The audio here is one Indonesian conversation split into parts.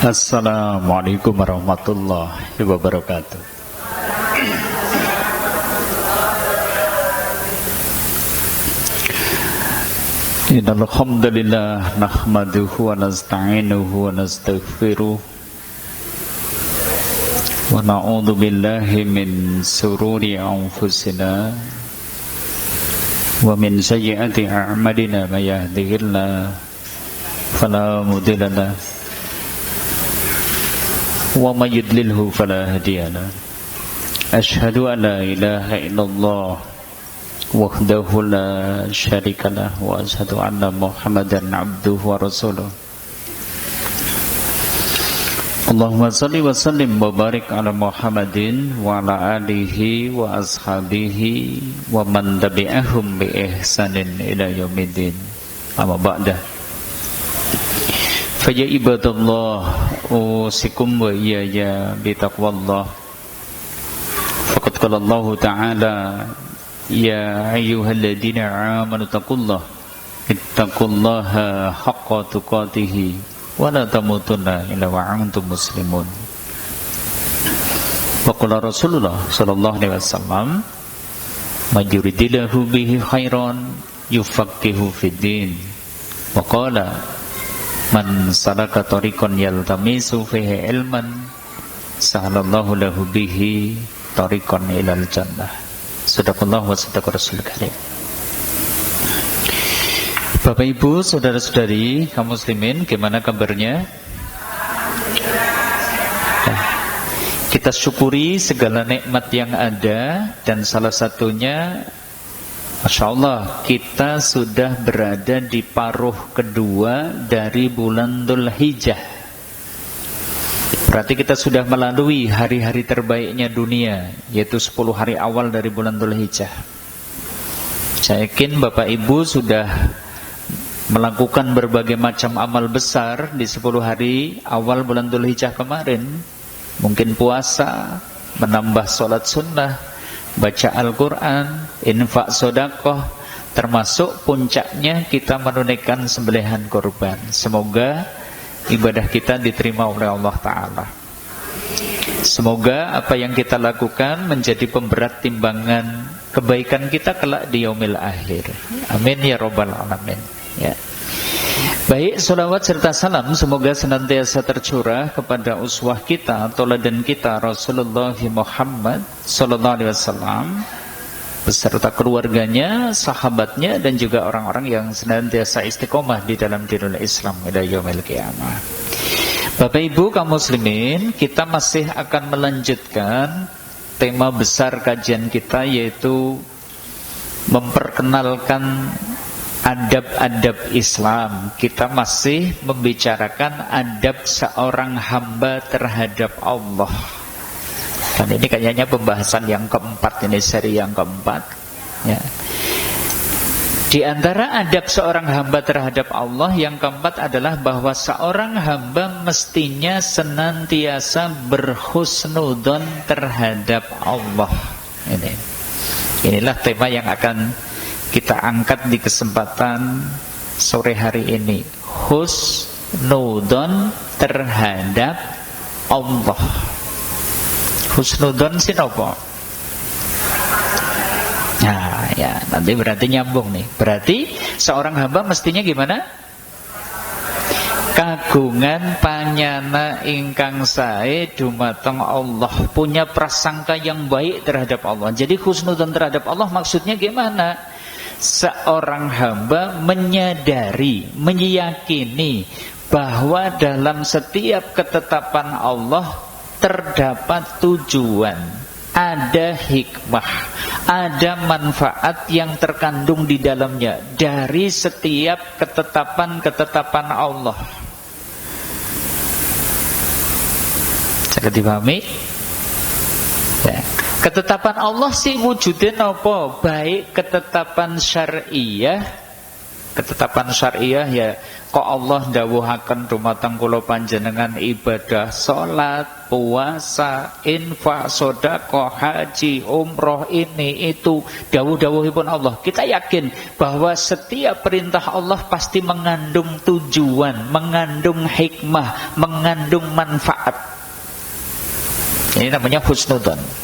Assalamualaikum warahmatullahi wabarakatuh. Innal hamdalillah nahmaduhu wa nasta'inuhu wa nastaghfiruh wa na'udzu billahi min sururi anfusina wa min sayyiati a'malina may yahdihillahu fala mudilla lahu wa may yudlilhu fala hadiya lahu. Asyhadu an la ilaha illallah wahdahu la syarika lah wa asyhadu anna Muhammadan abduhu wa rasuluh. Allahumma salli wa sallim wa barik ala Muhammadin wa ala alihi wa ashabihi wa man tabi'ahum bi ihsanin ila yaumiddin. Amma ba'da. Fa ya ibadallah usikum wa iyaya bi taqwallah. Faqad qala Allah ta'ala ya ayyuhalladzina amanu taqullaha ittaqullaha haqqa tuqatih wa la tamutunna illa wa antum muslimun. Wa qala Rasulullah sallallahu alaihi wasallam may yuridillahu bihi khairan yufaqihu fid din. Wa qala man salaka tariqan yaltamisu fihi ilman sahalallahu lahu bihi tariqan ilal jannah. Sadaqallah wa sadaqa Rasul karim. Bapak Ibu, saudara-saudari kaum muslimin, gimana kabarnya? Kita syukuri segala nikmat yang ada, dan salah satunya Masya Allah, kita sudah berada di paruh kedua dari bulan Dzulhijjah. Berarti kita sudah melalui hari-hari terbaiknya dunia, yaitu 10 hari awal dari bulan Dzulhijjah. Saya yakin Bapak Ibu sudah melakukan berbagai macam amal besar di 10 hari awal bulan Dzulhijjah kemarin. Mungkin puasa, menambah sholat sunnah, baca Al-Quran, infak sedekah, termasuk puncaknya kita menunaikan sembelihan kurban. Semoga ibadah kita diterima oleh Allah Ta'ala. Semoga apa yang kita lakukan menjadi pemberat timbangan kebaikan kita kelak di yaumil akhir. Amin ya rabbal alamin. Ya. Baik, salawat serta salam semoga senantiasa tercurah kepada uswah kita, tauladan kita Rasulullah Muhammad sallallahu alaihi wasallam beserta keluarganya, sahabatnya, dan juga orang-orang yang senantiasa istiqomah di dalam dinul Islam ila yaumil qiyamah. Bapak Ibu kaum muslimin, kita masih akan melanjutkan tema besar kajian kita, yaitu memperkenalkan adab-adab Islam. Kita masih membicarakan adab seorang hamba terhadap Allah. Dan ini kayaknya pembahasan yang keempat, ini seri yang keempat ya. Di antara adab seorang hamba terhadap Allah yang keempat adalah bahwa seorang hamba mestinya senantiasa berhusnudzon terhadap Allah. Inilah tema yang akan kita angkat di kesempatan sore hari ini. Husnudzon terhadap Allah. Husnudzon sih apa? Nah ya, nanti berarti nyambung nih. Berarti seorang hamba mestinya gimana? Kagungan panyana ingkang sae dumateng Allah, punya prasangka yang baik terhadap Allah. Jadi husnudzon terhadap Allah maksudnya gimana? Seorang hamba menyadari, meyakini bahwa dalam setiap ketetapan Allah terdapat tujuan, ada hikmah, ada manfaat yang terkandung di dalamnya dari setiap ketetapan-ketetapan Allah. Bisa dipahami? Ya. Ketetapan Allah sih wujudnya apa? Baik ketetapan syariah Ketetapan syariah ya kok Allah dawuhaken dumateng kula panjenengan ibadah salat, puasa, infak, sedekah, haji, umroh, ini itu dawuh-dawuhipun Allah. Kita yakin bahwa setiap perintah Allah pasti mengandung tujuan, mengandung hikmah, mengandung manfaat. Ini namanya husnudzon.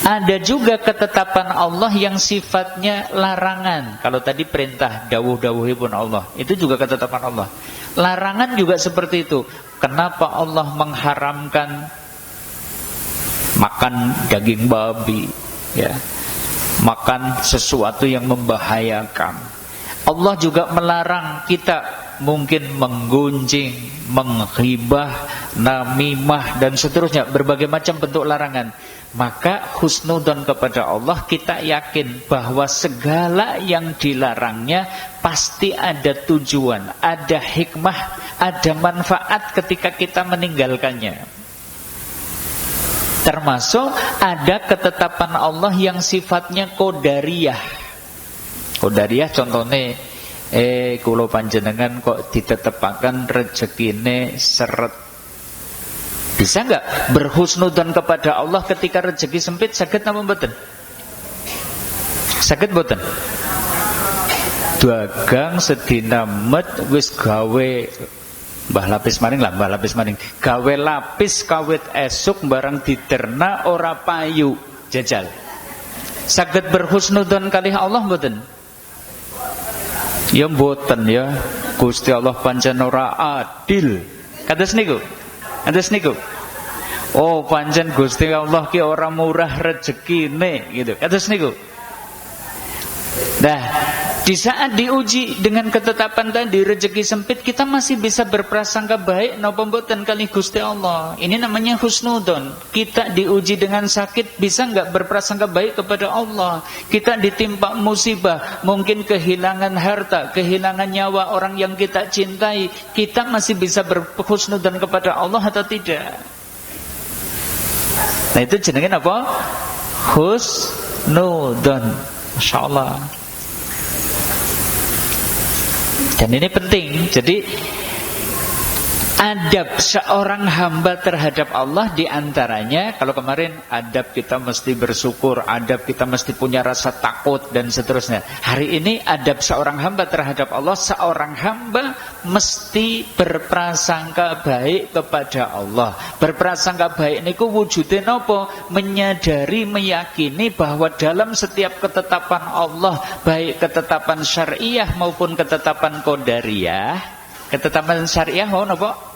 Ada juga ketetapan Allah yang sifatnya larangan. Kalau tadi perintah, dawuh-dawuhipun Allah, itu juga ketetapan Allah. Larangan juga seperti itu. Kenapa Allah mengharamkan makan daging babi, ya, makan sesuatu yang membahayakan? Allah juga melarang kita mungkin menggunjing, menghibah, namimah, dan seterusnya. Berbagai macam bentuk larangan. Maka husnudzon kepada Allah, kita yakin bahwa segala yang dilarangnya pasti ada tujuan, ada hikmah, ada manfaat ketika kita meninggalkannya. Termasuk ada ketetapan Allah yang sifatnya qadariyah. Qadariyah contohnya kula panjenengan kok ditetepaken rezekine seret. Bisa enggak berhusnudzon kepada Allah ketika rezeki sempit? Saged napa mboten? Saged mboten? Dagang sedina met wis gawe mbah lapis maning lah, mbah lapis maning. Gawe lapis kawit esuk barang diterna ora payu, jajal. Saged berhusnudzon kalih Allah mboten? Ya mboten ya. Gusti Allah pancen ora adil. Kados niku. Atas niku, oh pancen Gusti Allah ki ora murah rezekine gitu. Atas niku. Nah, di saat diuji dengan ketetapan tadi rezeki sempit, kita masih bisa berprasangka baik napa mboten kalih Gusti Allah. Ini namanya husnudzon. Kita diuji dengan sakit, bisa enggak berprasangka baik kepada Allah? Kita ditimpa musibah, mungkin kehilangan harta, kehilangan nyawa orang yang kita cintai, kita masih bisa berhusnudzon kepada Allah atau tidak? Nah, itu jenenge apa? Husnudzon. Masyaallah. Dan ini penting. Jadi adab seorang hamba terhadap Allah diantaranya, kalau kemarin adab kita mesti bersyukur, adab kita mesti punya rasa takut dan seterusnya. Hari ini adab seorang hamba terhadap Allah, seorang hamba mesti berprasangka baik kepada Allah. Berprasangka baik niku wujude napa? Menyadari, meyakini bahwa dalam setiap ketetapan Allah, baik ketetapan syariah maupun ketetapan qadariyah, ketetapan syariah mau napa?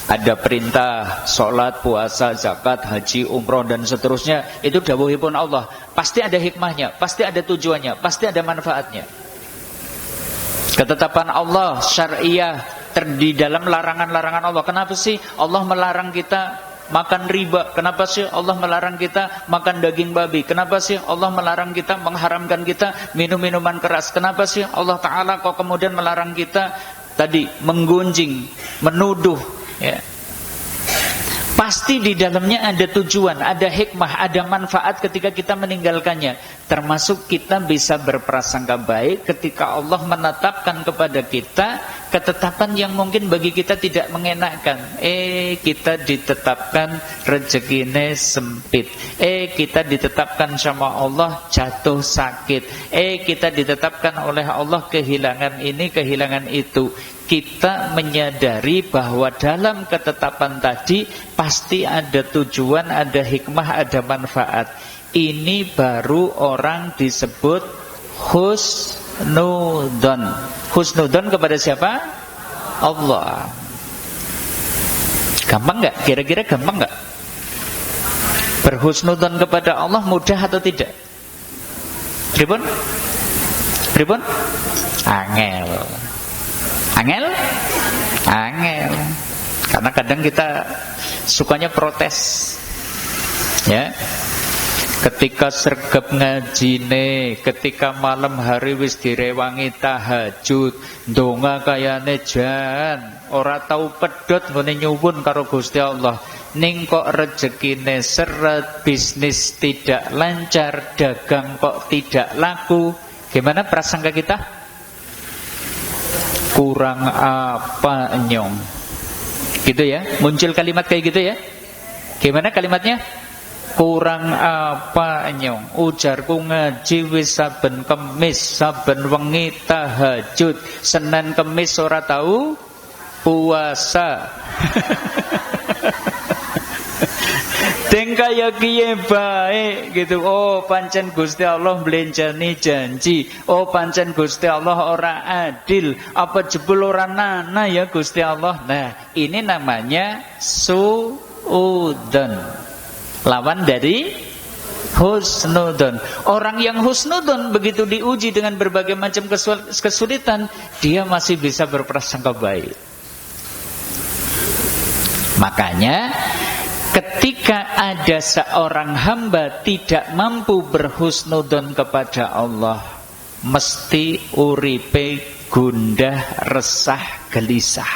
Ada perintah salat, puasa, zakat, haji, umroh dan seterusnya. Itu dawuhipun Allah. Pasti ada hikmahnya, pasti ada tujuannya, pasti ada manfaatnya. Ketetapan Allah syariah di dalam larangan-larangan Allah. Kenapa sih Allah melarang kita makan riba? Kenapa sih Allah melarang kita makan daging babi? Kenapa sih Allah melarang kita, mengharamkan kita minum minuman keras? Kenapa sih Allah Ta'ala kok kemudian melarang kita tadi menggunjing, menuduh? Ya. Pasti di dalamnya ada tujuan, ada hikmah, ada manfaat ketika kita meninggalkannya. Termasuk kita bisa berprasangka baik ketika Allah menetapkan kepada kita ketetapan yang mungkin bagi kita tidak mengenakkan. Kita ditetapkan rezekine sempit. Kita ditetapkan sama Allah jatuh sakit. Kita ditetapkan oleh Allah kehilangan ini, kehilangan itu. Kita menyadari bahwa dalam ketetapan tadi pasti ada tujuan, ada hikmah, ada manfaat. Ini baru orang disebut husnudzon. Husnudzon kepada siapa? Allah. Gampang gak? Kira-kira gampang gak? Berhusnudzon kepada Allah mudah atau tidak? Pripun? Pripun? Angel. Angel? Angel. Karena kadang kita sukanya protes. Ya. Ketika sergap ngajine, ketika malam hari wis direwangi tahajud, ndonga kayane jan, ora tau pedhot nggone nyuwun karo Gusti Allah. Ning kok rezekine seret, bisnis tidak lancar, dagang kok tidak laku. Gimana prasangka kita? kurang apa nyong, gitu ya, muncul kalimat kayak gitu ya. Gimana kalimatnya? Kurang apa nyong, ujarku ngaji wis saben Kemis, saben wengi tahajud, Senin Kemis ora tahu puasa. Deng kaya kiye bae gitu. Oh pancen Gusti Allah mblenjani janji. Oh pancen Gusti Allah ora adil. Apa jebul ora nana ya Gusti Allah. Nah, ini namanya suudzon. Lawan dari husnudzon. Orang yang husnudzon begitu diuji dengan berbagai macam kesulitan, dia masih bisa berprasangka baik. Makanya ketika ada seorang hamba tidak mampu berhusnudzon kepada Allah, mesti uripe gundah, resah, gelisah.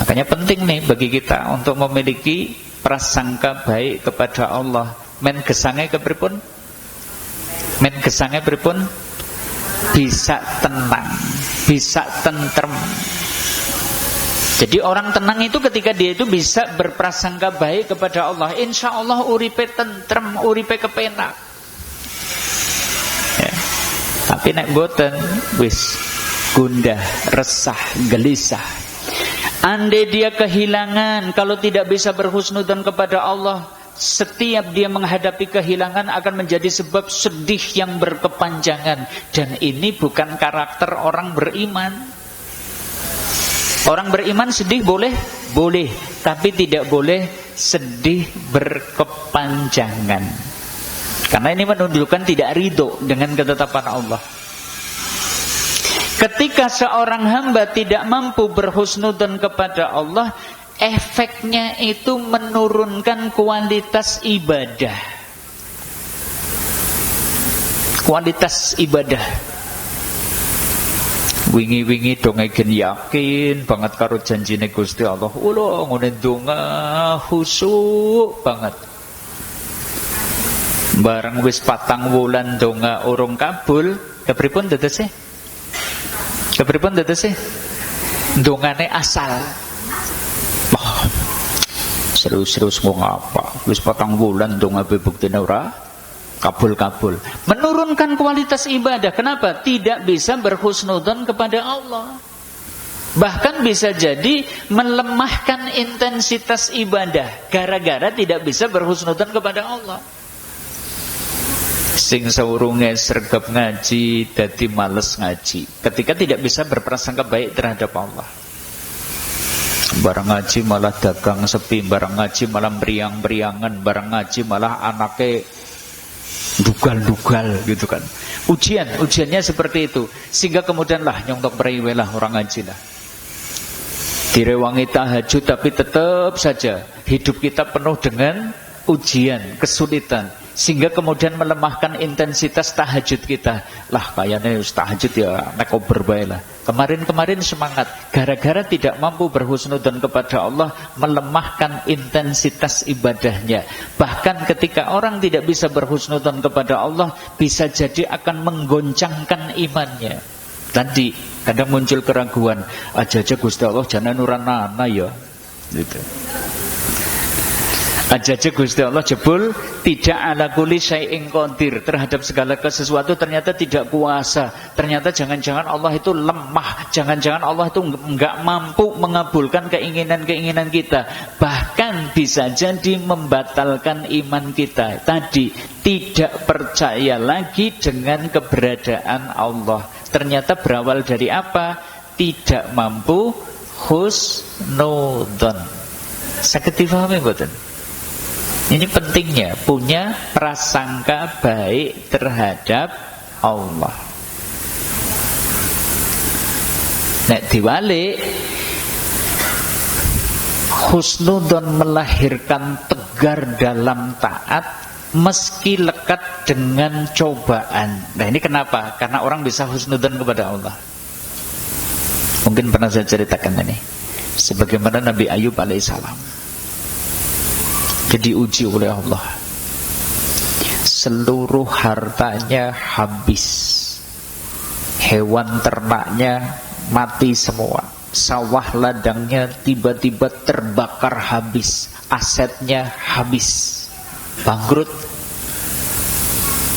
Makanya penting nih bagi kita untuk memiliki prasangka baik kepada Allah. Men gesange kepripun? Men gesange pripun? Bisa tenang, bisa tentrem. Jadi orang tenang itu ketika dia itu bisa berprasangka baik kepada Allah, insya Allah uripe tentrem, uripe kepenak ya. Tapi nek boten wis gundah, resah, gelisah. Andai dia kehilangan, kalau tidak bisa berhusnudzon kepada Allah, setiap dia menghadapi kehilangan akan menjadi sebab sedih yang berkepanjangan. Dan ini bukan karakter orang beriman. Orang beriman sedih boleh? Boleh. Tapi tidak boleh sedih berkepanjangan. Karena ini menunjukkan tidak ridho dengan ketetapan Allah. Ketika seorang hamba tidak mampu berhusnudzon kepada Allah, efeknya itu menurunkan kualitas ibadah. Kualitas ibadah. Wingi-wingi dong ngegen yakin banget karo janjine Gusti Allah. Ulo ngene donga khusyuk banget. Bareng wis 4 wulan donga urung kabul, kepripun tetese? Kepripun tetese? Dongane asal. Wah. Serius-serius mau ngapa? Wis 4 wulan donga buktine ora kabul-kabul. Menurunkan kualitas ibadah. Kenapa? Tidak bisa berhusnudzon kepada Allah. Bahkan bisa jadi melemahkan intensitas ibadah gara-gara tidak bisa berhusnudzon kepada Allah. Sing saurunge sregep ngaji dadi males ngaji ketika tidak bisa berprasangka baik terhadap Allah. Barang ngaji malah dagang sepi, barang ngaji malah meriang-meriangan, barang ngaji malah anake dugal-dugal gitu kan. Ujiannya seperti itu. Sehingga kemudian lah nyontok periwe lah orang ngaji lah. Direwangi tahajud tapi tetap saja hidup kita penuh dengan ujian, kesulitan. Sehingga kemudian melemahkan intensitas tahajud kita. Lah kayaknya tahajud ya nek ober bae lah. Kemarin-kemarin semangat, gara-gara tidak mampu berhusnudzon kepada Allah, melemahkan intensitas ibadahnya. Bahkan ketika orang tidak bisa berhusnudzon kepada Allah, bisa jadi akan menggoncangkan imannya. Tadi kadang muncul keraguan, aja Gusti Allah jangan nuranana ya gitu. Aja Gusti Allah jebul tidak ala kulli syai'in qadir, terhadap segala sesuatu ternyata tidak kuasa. Ternyata jangan-jangan Allah itu lemah, jangan-jangan Allah itu enggak mampu mengabulkan keinginan-keinginan kita. Bahkan bisa jadi membatalkan iman kita. Tadi tidak percaya lagi dengan keberadaan Allah. Ternyata berawal dari apa? Tidak mampu husnudzon. Saged dipahami mboten? Ini pentingnya punya prasangka baik terhadap Allah. Nek diwalik, husnudzon melahirkan tegar dalam taat meski lekat dengan cobaan. Nah ini kenapa? Karena orang bisa husnudzon kepada Allah. Mungkin pernah saya ceritakan ini. Sebagaimana Nabi Ayub alaihissalam diuji oleh Allah, seluruh hartanya habis, hewan ternaknya mati semua, sawah ladangnya tiba-tiba terbakar habis, asetnya habis, bangkrut.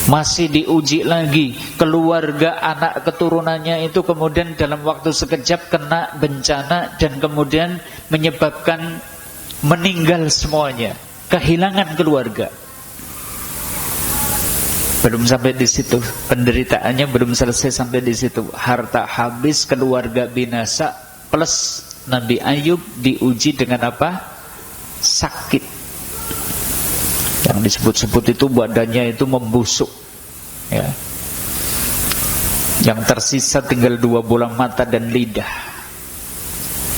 Masih diuji lagi, keluarga anak keturunannya itu kemudian dalam waktu sekejap kena bencana dan kemudian menyebabkan meninggal semuanya, kehilangan keluarga. Belum sampai di situ, penderitaannya belum selesai sampai di situ. Harta habis, keluarga binasa, plus Nabi Ayub diuji dengan apa? Sakit. Yang disebut-sebut itu badannya itu membusuk, ya. Yang tersisa tinggal 2 bola mata dan lidah.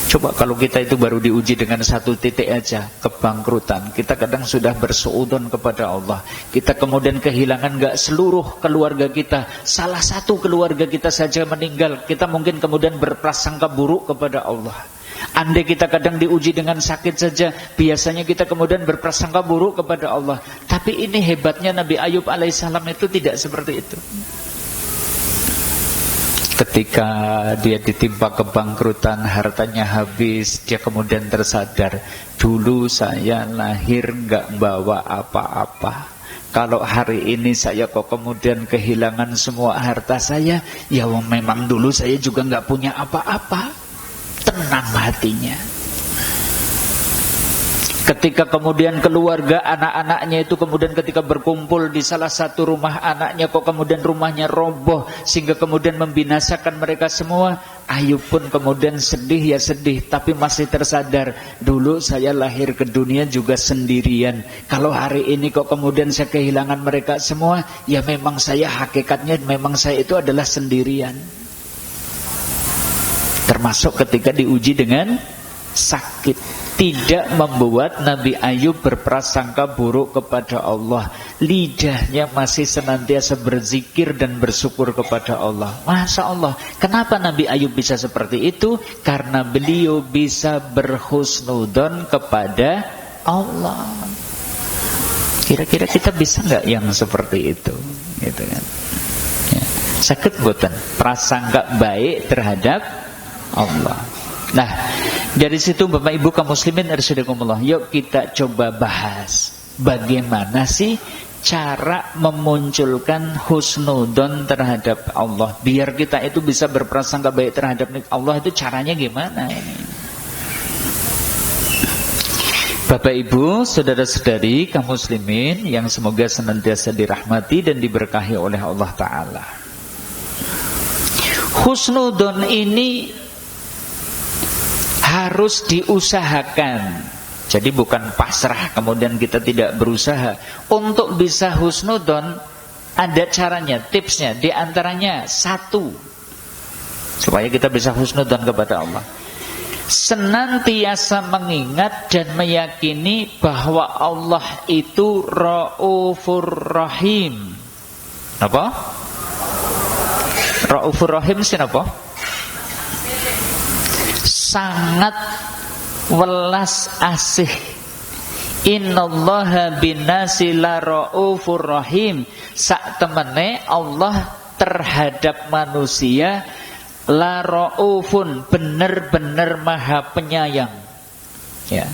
Coba kalau kita itu baru diuji dengan 1 titik aja, kebangkrutan, kita kadang sudah bersuudzon kepada Allah. Kita kemudian kehilangan gak seluruh keluarga kita, salah satu keluarga kita saja meninggal, kita mungkin kemudian berprasangka buruk kepada Allah. Andai kita kadang diuji dengan sakit saja, biasanya kita kemudian berprasangka buruk kepada Allah. Tapi ini hebatnya Nabi Ayub alaihissalam itu tidak seperti itu. Ketika dia ditimpa kebangkrutan, hartanya habis, dia kemudian tersadar, dulu saya lahir gak bawa apa-apa. Kalau hari ini saya kok kemudian kehilangan semua harta saya, ya memang dulu saya juga gak punya apa-apa. Tenang hatinya. Ketika kemudian keluarga anak-anaknya itu kemudian ketika berkumpul di salah satu rumah anaknya, kok kemudian rumahnya roboh sehingga kemudian membinasakan mereka semua, Ayub pun kemudian sedih, ya sedih, tapi masih tersadar, dulu saya lahir ke dunia juga sendirian. Kalau hari ini kok kemudian saya kehilangan mereka semua, ya memang saya hakikatnya memang saya itu adalah sendirian. Termasuk ketika diuji dengan sakit, tidak membuat Nabi Ayub berprasangka buruk kepada Allah. Lidahnya masih senantiasa berzikir dan bersyukur kepada Allah. Masya Allah. Kenapa Nabi Ayub bisa seperti itu? Karena beliau bisa berhusnudzon kepada Allah. Kira-kira kita bisa nggak yang seperti itu? Gitu kan? Ya. Sakit buatan prasangka baik terhadap Allah. Nah, dari situ Bapak Ibu kaum muslimin arsyadakumullah, yuk kita coba bahas bagaimana sih cara memunculkan husnudzon terhadap Allah, biar kita itu bisa berprasangka baik terhadap Allah. Itu caranya gimana ini? Bapak Ibu, saudara-saudari kaum muslimin yang semoga senantiasa dirahmati dan diberkahi oleh Allah Ta'ala, husnudzon ini harus diusahakan. Jadi bukan pasrah kemudian kita tidak berusaha. Untuk bisa husnudzon ada caranya, tipsnya. Di antaranya 1, supaya kita bisa husnudzon kepada Allah, senantiasa mengingat dan meyakini bahwa Allah itu Raufur Rahim. Apa? Raufur Rahim siapa? Sangat welas asih. Innallaha binnasi la raufur rahim. Sak temene Allah terhadap manusia la raufun, benar-benar maha penyayang. Ya.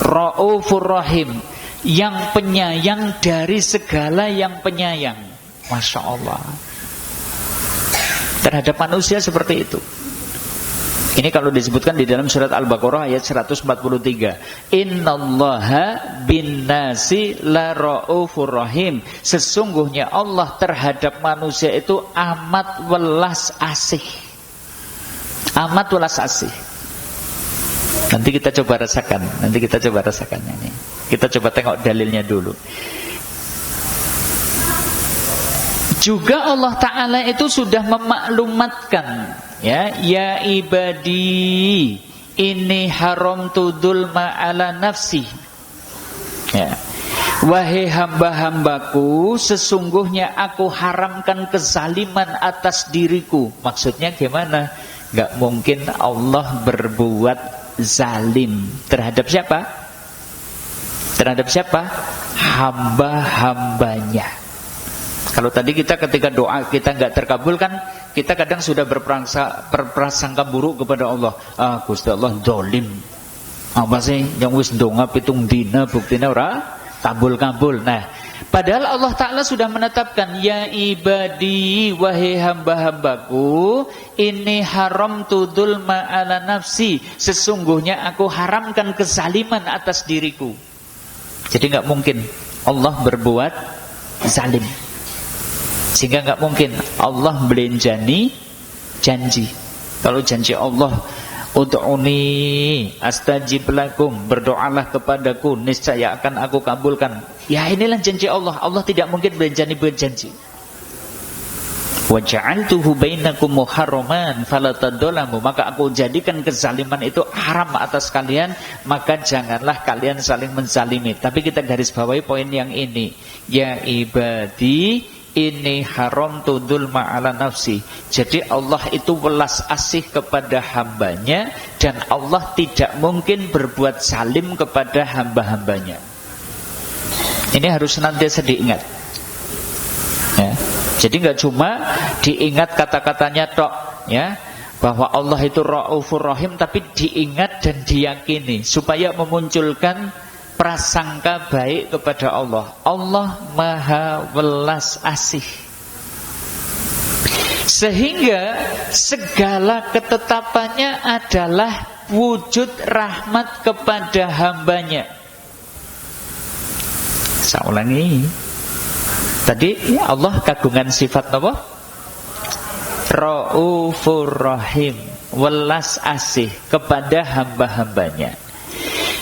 Raufur rahim, yang penyayang dari segala yang penyayang. Masya Allah. Terhadap manusia seperti itu. Ini kalau disebutkan di dalam surat Al-Baqarah ayat 143. Innallaha binnasi la raufur rahim. Sesungguhnya Allah terhadap manusia itu amat welas asih. Amat welas asih. Nanti kita coba rasakan. Ini. Kita coba tengok dalilnya dulu. Juga Allah Ta'ala itu sudah memaklumatkan, ya ibadi ini haramtu dzulma ala nafsi. Ya. Wahai hamba-hambaku, sesungguhnya aku haramkan kezaliman atas diriku. Maksudnya gimana? Gak mungkin Allah berbuat zalim terhadap siapa? Terhadap siapa? Hamba-hambanya. Kalau tadi kita ketika doa kita nggak terkabul kan, kita kadang sudah berprasangka buruk kepada Allah. Gusti Allah dolim. Apa sih yang wis donga pitung dina buktine ora kabul-kabul. Nah, padahal Allah Ta'ala sudah menetapkan, ya ibadi, wahai hamba-hambaku, ini haram tudul ma'ala nafsi, sesungguhnya aku haramkan kezaliman atas diriku. Jadi nggak mungkin Allah berbuat zalim, sehingga nggak mungkin Allah belenjani janji. Kalau janji Allah, ud'uni astajib lakum, berdoalah kepadaku niscaya akan aku kabulkan. Ya inilah janji Allah. Allah tidak mungkin berjanji. Wa ja'altuhu bainakum muharraman fala tadzalamu, maka aku jadikan kezaliman itu haram atas kalian, maka janganlah kalian saling menzalimi. Tapi kita garis bawahi poin yang ini. Ya ibadi, ini haram tudul ma'ala nafsi. Jadi Allah itu welas asih kepada hambanya, dan Allah tidak mungkin berbuat zalim kepada hamba-hambanya. Ini harus senantiasa diingat ya. Jadi nggak cuma diingat kata-katanya tok ya, bahwa Allah itu Raufur Rahim, tapi diingat dan diyakini supaya memunculkan prasangka baik kepada Allah. Allah Maha welas asih, sehingga segala ketetapannya adalah wujud rahmat kepada hambanya. Saya ulangi. Tadi ya, Allah kagungan sifat apa? Raufur Rahim, welas asih kepada hamba-hambanya.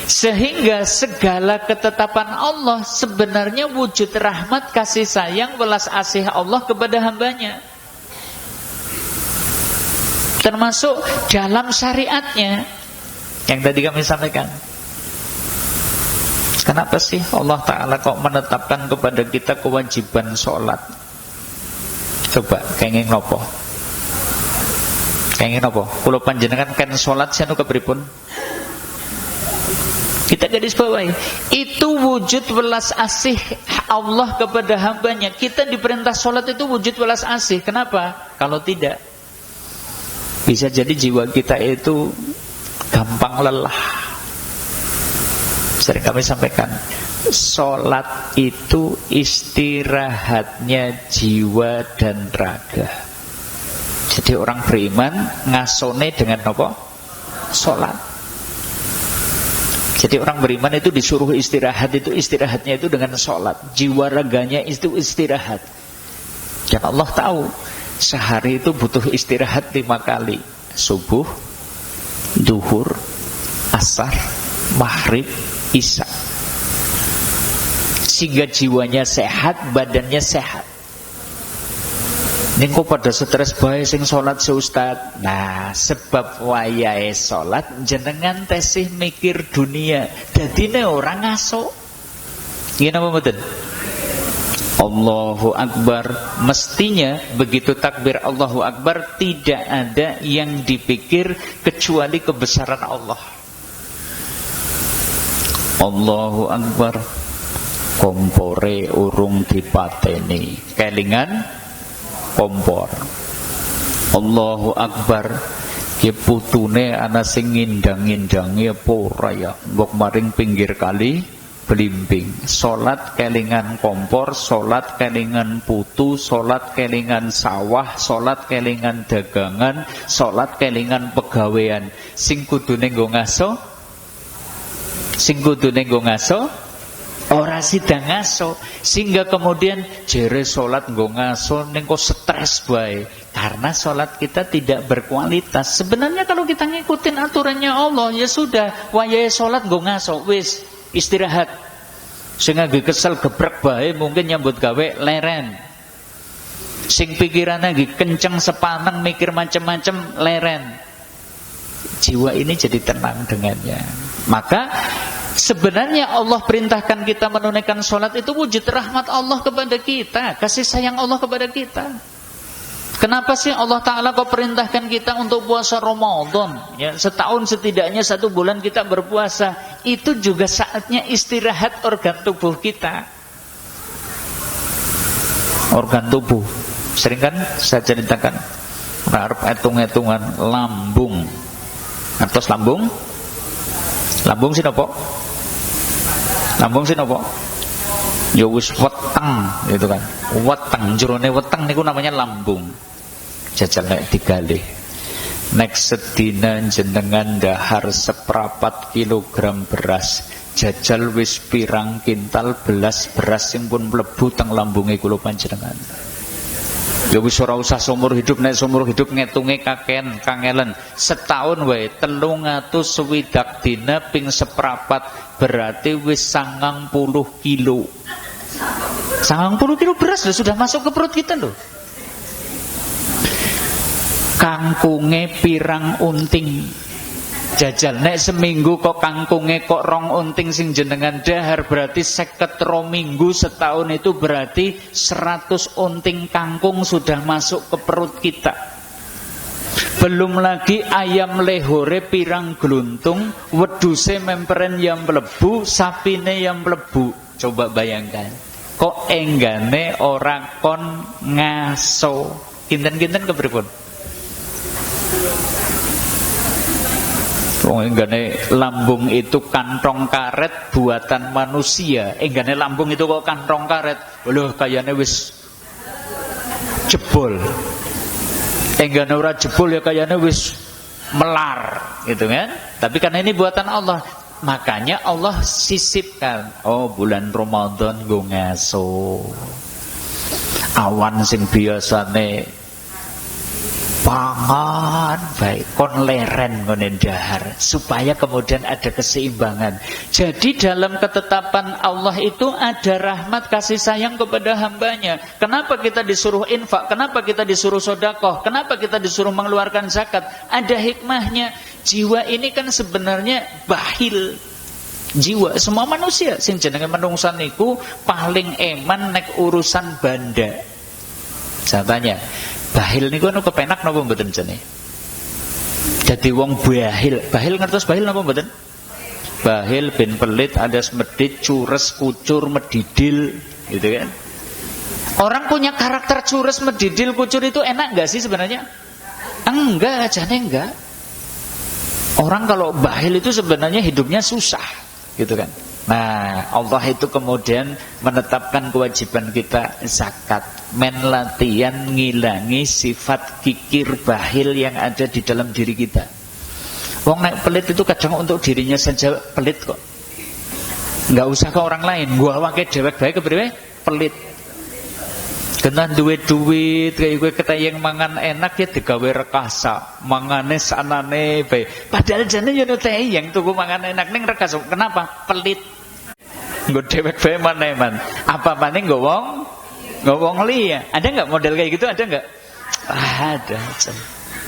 Sehingga segala ketetapan Allah sebenarnya wujud rahmat, kasih sayang, welas asih Allah kepada hambanya. Termasuk dalam syariatnya yang tadi kami sampaikan. Kenapa sih Allah Ta'ala kok menetapkan kepada kita kewajiban sholat? Coba, kenging nopo? Kenging nopo? Kulo panjenengan kan sholat sianu kepripun? Kita garis bawahi, itu wujud welas asih Allah kepada hambanya. Kita diperintah sholat itu wujud welas asih. Kenapa? Kalau tidak, bisa jadi jiwa kita itu gampang lelah. Sering kami sampaikan, sholat itu istirahatnya jiwa dan raga. Jadi orang beriman ngasone dengan apa? Sholat. Jadi orang beriman itu disuruh istirahat, itu istirahatnya itu dengan sholat. Jiwa raganya itu istirahat. Dan Allah tahu sehari itu butuh istirahat 5 kali. Subuh, duhur, asar, maghrib, isya. Sehingga jiwanya sehat, badannya sehat. Ning kok pada stres bae sing salat se Ustaz. Nah, sebab wayahe salat jenengan tesih mikir dunia. Dadine ora ngaso. Nggih napa mboten? Allahu Akbar, mestinya begitu takbir Allahu Akbar tidak ada yang dipikir kecuali kebesaran Allah. Allahu Akbar, kompore urung dipateni, kelingan kompor. Allahu Akbar, ki putune ana sing ngindang-indangi apa ora ya, mbok maring pinggir kali blimbing. Salat kelingan kompor, salat kelingan putu, salat kelingan sawah, salat kelingan dagangan, salat kelingan pegawean. Sing kudune nggo ngaso, sing kudune nggo ngaso ora sidang ngaso, sehingga kemudian jere salat nggo ngaso ning kok stres bae karena salat kita tidak berkualitas. Sebenarnya kalau kita ngikutin aturannya Allah ya sudah, wayahe salat nggo ngaso wis istirahat. Sing lagi kesel gebrek bae mungkin nyambut gawe leren. Sing pikirane lagi kenceng sepaneng mikir macam-macam leren. Jiwa ini jadi tenang dengannya. Maka sebenarnya Allah perintahkan kita menunaikan sholat itu wujud rahmat Allah kepada kita, kasih sayang Allah kepada kita. Kenapa sih Allah Ta'ala kok perintahkan kita untuk puasa Ramadan ya, setahun setidaknya 1 bulan kita berpuasa. Itu juga saatnya istirahat organ tubuh kita. organ tubuh. Sering kan saya ceritakan, arep etung-etungan lambung. Ngertos lambung? Lambung sih nopo? Lambung sih nopo? Ya wis weteng gitu kan. Weteng, jerone weteng niku namanya lambung. Jajal nek digalih. Nek sedina jenengan dahar 1/4 kilogram beras, jajal wis pirang kintal belas beras sing pun mlebu teng lambunge kula panjenengan. Ya wis ora usah seumur hidup, nek seumur hidup ngetunge kaken kangelen. Setahun wae 360 dina ping 1/4 berarti wis 90 kilo. 90 kilo beras loh, sudah masuk ke perut kita loh. Kangkunge pirang unting. Jajal nek seminggu kok kangkunge kok 2 unting sing jenengan dahar, berarti 52 minggu setahun itu berarti 100 unting kangkung sudah masuk ke perut kita. Belum lagi ayam lehore pirang gluntung, weduse memperen yang mlebu, sapine yang mlebu. Coba bayangkan. Kok enggane orang kon ngaso. Kinten-kinten kepripun? Enggane lambung itu kantong karet buatan manusia. Enggane lambung itu kok kantong karet. Loh kayane wis jebol. Enggane ora jebol ya kayane wis melar gitu kan. Tapi karena ini buatan Allah, makanya Allah sisipkan. Oh bulan Ramadan nggo ngaso. Awan sing biasane pangan baik kon leren ngene dahar supaya kemudian ada keseimbangan. Jadi dalam ketetapan Allah itu ada rahmat kasih sayang kepada hambanya. Kenapa kita disuruh infak? Kenapa kita disuruh sedekah? Kenapa kita disuruh mengeluarkan zakat? Ada hikmahnya. Jiwa ini kan sebenarnya bahil. Jiwa semua manusia sing jenenge menungsan niku paling eman nek urusan banda. Saya tanya, bahil niku anu kepenak napa mboten jane? Dadi wong bahil. Bahil ngertos bahil napa mboten? Bahil ben pelit, alias medit, cures, kucur, medidil, gitu kan? Orang punya karakter cures, medidil, kucur itu enak enggak sih sebenarnya? Enggak, jane enggak. Orang kalau bahil itu sebenarnya hidupnya susah, gitu kan? Nah, Allah itu kemudian menetapkan kewajiban kita zakat, latihan ngilangi sifat kikir bahil yang ada di dalam diri kita. Wong nek pelit itu kadang untuk dirinya saja pelit kok. Enggak usah ke orang lain. Gua awake dhewek bae kepriwe? Pelit. Kena duwe duit kayak gue ketayang mangan enak ya digawe rekasa, mangane sanane bae. Padahal jane yo teyang tuku mangan enak ning rekasa. Kenapa? Pelit. Nggo dhewek bae maneman. Apa maning nggo wong liya. Ada enggak model kayak gitu? Ada enggak? Ada.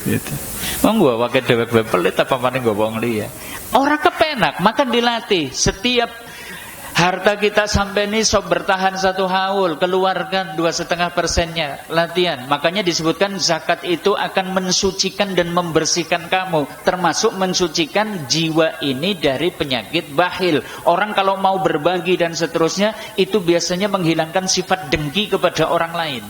Gitu. Wong gua wae dhewek bae pelit apa maning nggo wong liya. Ora kepenak, maka dilatih. Setiap harta kita sampai nisab bertahan 1 haul, keluarkan 2,5%-nya, latihan. Makanya disebutkan zakat itu akan mensucikan dan membersihkan kamu, termasuk mensucikan jiwa ini dari penyakit bahil. Orang kalau mau berbagi dan seterusnya, itu biasanya menghilangkan sifat dengki kepada orang lain.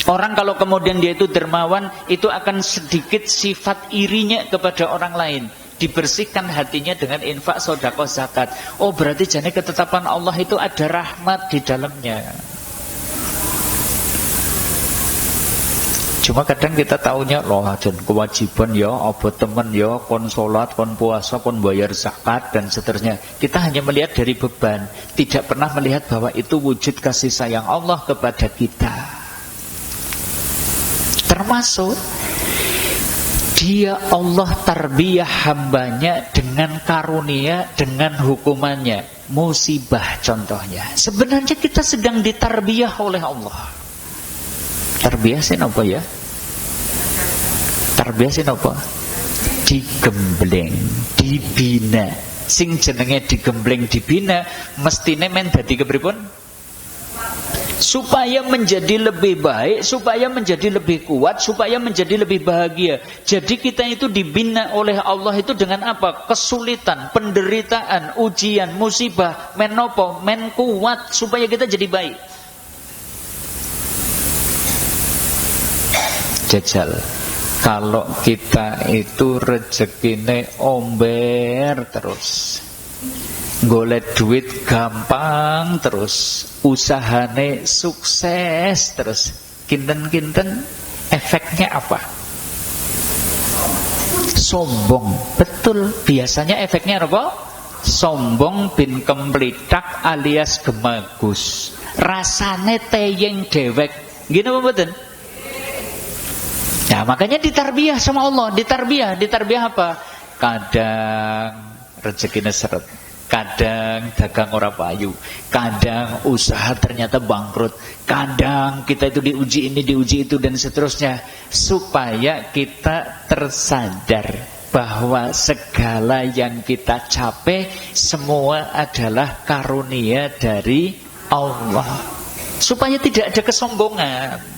Orang kalau kemudian dia itu dermawan, itu akan sedikit sifat irinya kepada orang lain. Dibersihkan hatinya dengan infak, sedekah, zakat. Oh berarti jane ketetapan Allah itu ada rahmat di dalamnya. Cuma kadang kita taunya loh dan kewajiban ya, apa temen ya, kon sholat, kon puasa, kon bayar zakat dan seterusnya. Kita hanya melihat dari beban, tidak pernah melihat bahwa itu wujud kasih sayang Allah kepada kita. Termasuk Dia Allah tarbiyah hambanya dengan karunia, dengan hukumannya. Musibah contohnya. Sebenarnya kita sedang ditarbiyah oleh Allah. Tarbiyah sih apa ya? Tarbiyah sih apa? Digembleng, dibina. Sing jenenge digembleng, dibina, mestine men dadi kepripun? Supaya menjadi lebih baik, supaya menjadi lebih kuat, supaya menjadi lebih bahagia. Jadi kita itu dibina oleh Allah itu dengan apa? Kesulitan, penderitaan, ujian, musibah, men nopo, men kuat supaya kita jadi baik. Jajal. Kalau kita itu rezekine omber terus, golek duit gampang terus, usahane sukses terus, kinten-kinten efeknya apa? Sombong. Betul, biasanya efeknya apa? Sombong bin kemplitak alias gemagus. Rasane teyeng dewek. Gini apa betul? Nah, makanya ditarbiyah sama Allah, ditarbiyah apa? Kadang rezekinya seret, kadang dagang ora payu, kadang usaha ternyata bangkrut, kadang kita itu diuji ini, diuji itu, dan seterusnya, supaya kita tersadar bahwa segala yang kita capai semua adalah karunia dari Allah, supaya tidak ada kesombongan.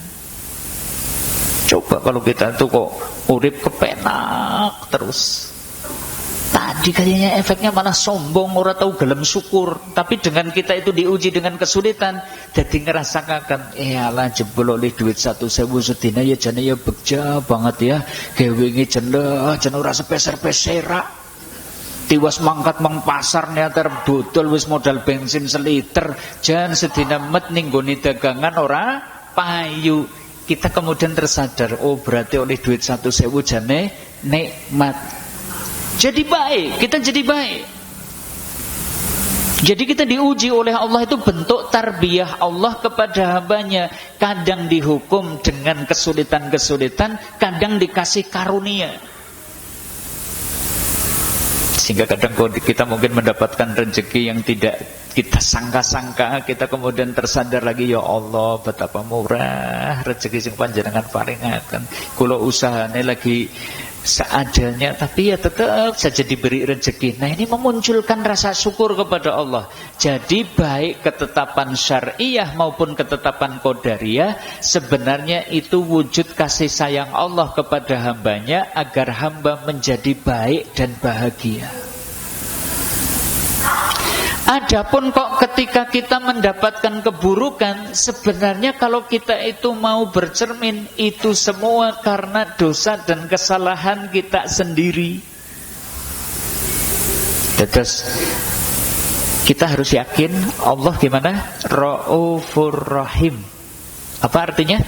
Coba kalau kita tuh kok urip kepenak terus, tadi kayaknya efeknya malah sombong, ora tahu gelem syukur. Tapi dengan kita itu diuji dengan kesulitan, jadi ngerasakan, alah jebol oleh duit 1.000 sedina ya jane ya begja banget ya, gewingi jen ora sepeser-peserak. Tiwas mangkat mang pasar niater dodol wis modal bensin seliter, jan sedina met ning nggone dagangan ora payu. Kita kemudian tersadar, oh berarti oleh duit 1.000 jane nikmat. Jadi baik, kita jadi baik. Jadi kita diuji oleh Allah, itu bentuk tarbiyah Allah kepada hambanya. Kadang dihukum dengan kesulitan-kesulitan, kadang dikasih karunia. Sehingga kadang kita mungkin mendapatkan rezeki yang tidak kita sangka-sangka, kita kemudian tersadar lagi, ya Allah betapa murah rezeki sing panjenengan paringaken. Kula usahane lagi seadanya, tapi ya tetap saja diberi rezeki. Nah, ini memunculkan rasa syukur kepada Allah. Jadi baik ketetapan syariah maupun ketetapan qadariyah, sebenarnya itu wujud kasih sayang Allah kepada hambanya agar hamba menjadi baik dan bahagia. Adapun kok ketika kita mendapatkan keburukan, sebenarnya kalau kita itu mau bercermin, itu semua karena dosa dan kesalahan kita sendiri. Terus kita harus yakin Allah gimana? Raufur Rahim. Apa artinya?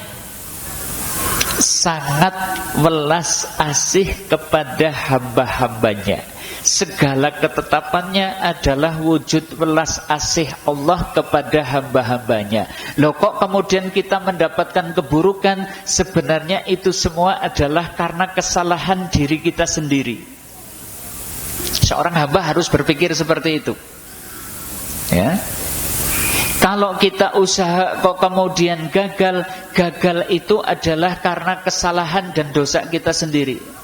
Sangat welas asih kepada hamba-hambanya. Segala ketetapannya adalah wujud welas asih Allah kepada hamba-hambanya. Loh kok kemudian kita mendapatkan keburukan? Sebenarnya itu semua adalah karena kesalahan diri kita sendiri. Seorang hamba harus berpikir seperti itu. Ya. Kalau kita usaha kok kemudian gagal, gagal itu adalah karena kesalahan dan dosa kita sendiri.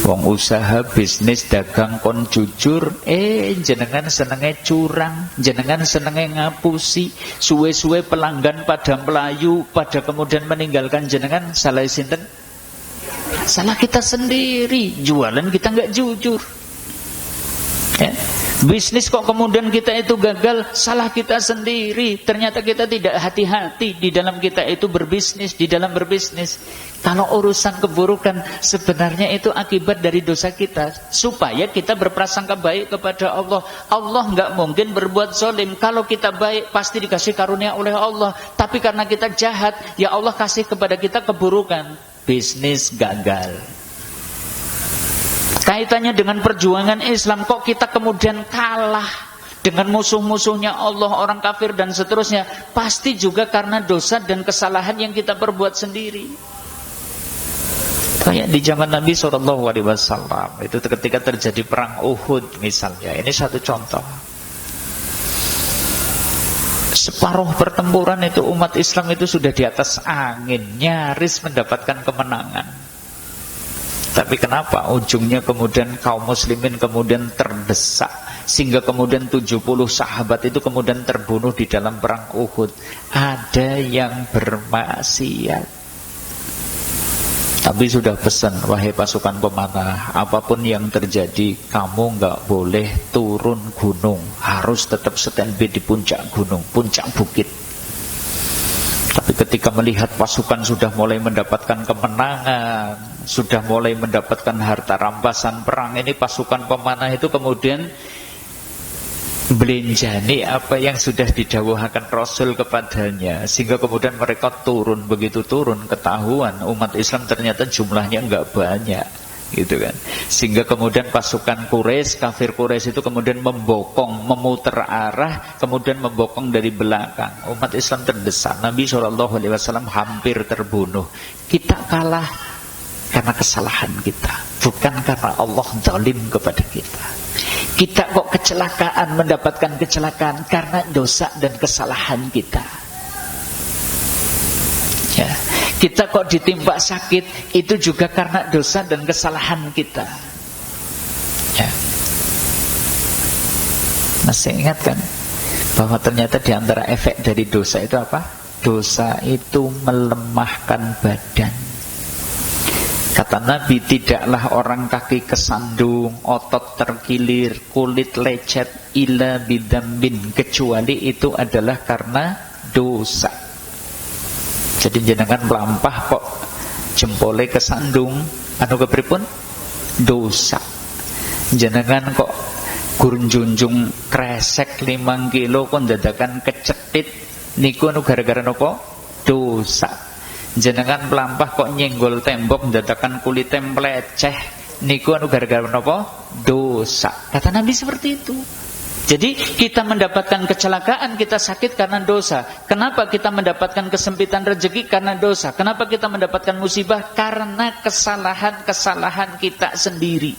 Wong usaha bisnis dagang kon jujur, jenengan senenge curang, jenengan senenge ngapusi, suwe-suwe pelanggan pada melayu, pada kemudian meninggalkan jenengan, salah sinten? Salah kita sendiri, jualan kita nggak jujur. Ya. Bisnis kok kemudian kita itu gagal, salah kita sendiri. Ternyata kita tidak hati-hati di dalam kita itu berbisnis, di dalam berbisnis. Kalau urusan keburukan, sebenarnya itu akibat dari dosa kita. Supaya kita berprasangka baik kepada Allah. Allah nggak mungkin berbuat zalim. Kalau kita baik, pasti dikasih karunia oleh Allah. Tapi karena kita jahat, ya Allah kasih kepada kita keburukan. Bisnis gagal. Kaitannya dengan perjuangan Islam, kok kita kemudian kalah dengan musuh-musuhnya Allah, orang kafir dan seterusnya? Pasti juga karena dosa dan kesalahan yang kita perbuat sendiri. Kayak di zaman Nabi SAW itu ketika terjadi perang Uhud misalnya, ini satu contoh. Separuh pertempuran itu umat Islam itu sudah di atas angin, nyaris mendapatkan kemenangan. Tapi kenapa ujungnya kemudian kaum muslimin kemudian terdesak, sehingga kemudian 70 sahabat itu kemudian terbunuh di dalam perang Uhud? Ada yang bermaksiat. Tapi sudah pesan, wahai pasukan pemanah, apapun yang terjadi, kamu nggak boleh turun gunung, harus tetap standby di puncak gunung, puncak bukit. Tapi ketika melihat pasukan sudah mulai mendapatkan kemenangan, sudah mulai mendapatkan harta rampasan perang, ini pasukan pemanah itu kemudian belenjani apa yang sudah didawahkan Rasul kepadanya, sehingga kemudian mereka turun. Begitu turun, ketahuan umat Islam ternyata jumlahnya enggak banyak, gitu kan. Sehingga kemudian pasukan Quraisy, kafir Quraisy itu kemudian membokong, memutar arah, kemudian membokong dari belakang. Umat Islam terdesak, Nabi SAW hampir terbunuh. Kita kalah karena kesalahan kita, bukan karena Allah zalim kepada kita. Kita kok kecelakaan, mendapatkan kecelakaan karena dosa dan kesalahan kita. Ya, kita kok ditimpa sakit, itu juga karena dosa dan kesalahan kita. Ya. Masih ingat kan bahwa ternyata di antara efek dari dosa itu apa? Dosa itu melemahkan badan. Kata Nabi, tidaklah orang kaki kesandung, otot terkilir, kulit lecet, illa bidambin, kecuali itu adalah karena dosa. Jadi jenengan melampah kok jempole kesandung, anu kepripun? Dosa. Jenengan kok gurun junjung kresek 5 kilo kok dadakan kecetit, niku anu gara-gara nopo? Dosa. Jenengan melampah kok nyenggol tembok dadakan kulit templeceh, niku anu gara-gara nopo? Dosa. Kata Nabi seperti itu. Jadi kita mendapatkan kecelakaan, kita sakit karena dosa. Kenapa kita mendapatkan kesempitan rezeki? Karena dosa. Kenapa kita mendapatkan musibah? Karena kesalahan-kesalahan kita sendiri.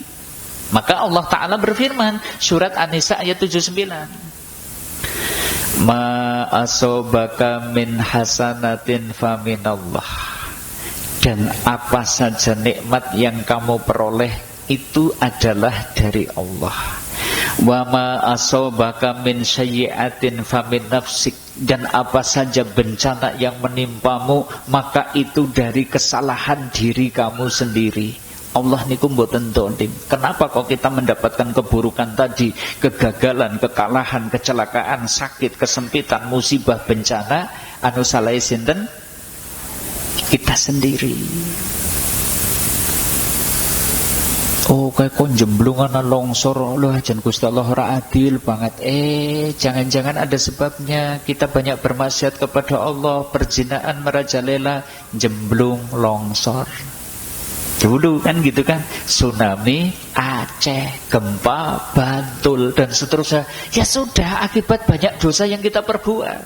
Maka Allah Ta'ala berfirman, surat An-Nisa ayat 79. Ma asobaka min hasanatin faminallah. Dan apa saja nikmat yang kamu peroleh itu adalah dari Allah. Wa ma asobaka min sayyi'atin famin nafsik. Dan apa saja bencana yang menimpamu, maka itu dari kesalahan diri kamu sendiri. Allah niku mboten tontim. Kenapa kok kita mendapatkan keburukan tadi, kegagalan, kekalahan, kecelakaan, sakit, kesempitan, musibah, bencana? Anu saleh sinten? Kita sendiri. Oh, kayak kon jemblungan longsor, loh jan Gusti Allah ora adil banget. Jangan-jangan ada sebabnya. Kita banyak bermaksiat kepada Allah, perzinaan merajalela, jemblung, longsor. Dulu kan gitu kan, tsunami, Aceh, gempa, Bantul, dan seterusnya. Ya sudah, akibat banyak dosa yang kita perbuat.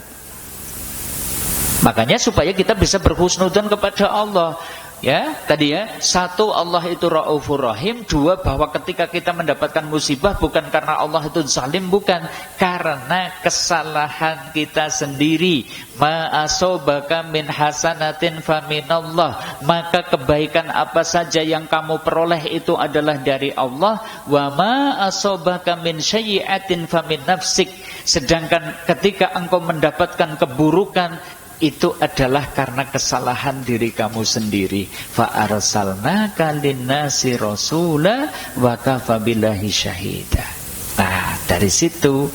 Makanya supaya kita bisa berhusnudzon kepada Allah. Ya, tadi ya, 1, Allah itu Raufur Rahim. 2, bahwa ketika kita mendapatkan musibah bukan karena Allah itu zalim, bukan, karena kesalahan kita sendiri. Ma asobaka min hasanatin faminallah. Maka kebaikan apa saja yang kamu peroleh itu adalah dari Allah. Wa ma asobaka min sayyi'atin famin nafsik. Sedangkan ketika engkau mendapatkan keburukan, itu adalah karena kesalahan diri kamu sendiri. Fa arsalnaka linnasi rasula wa kafa billahi syahida. Nah, dari situ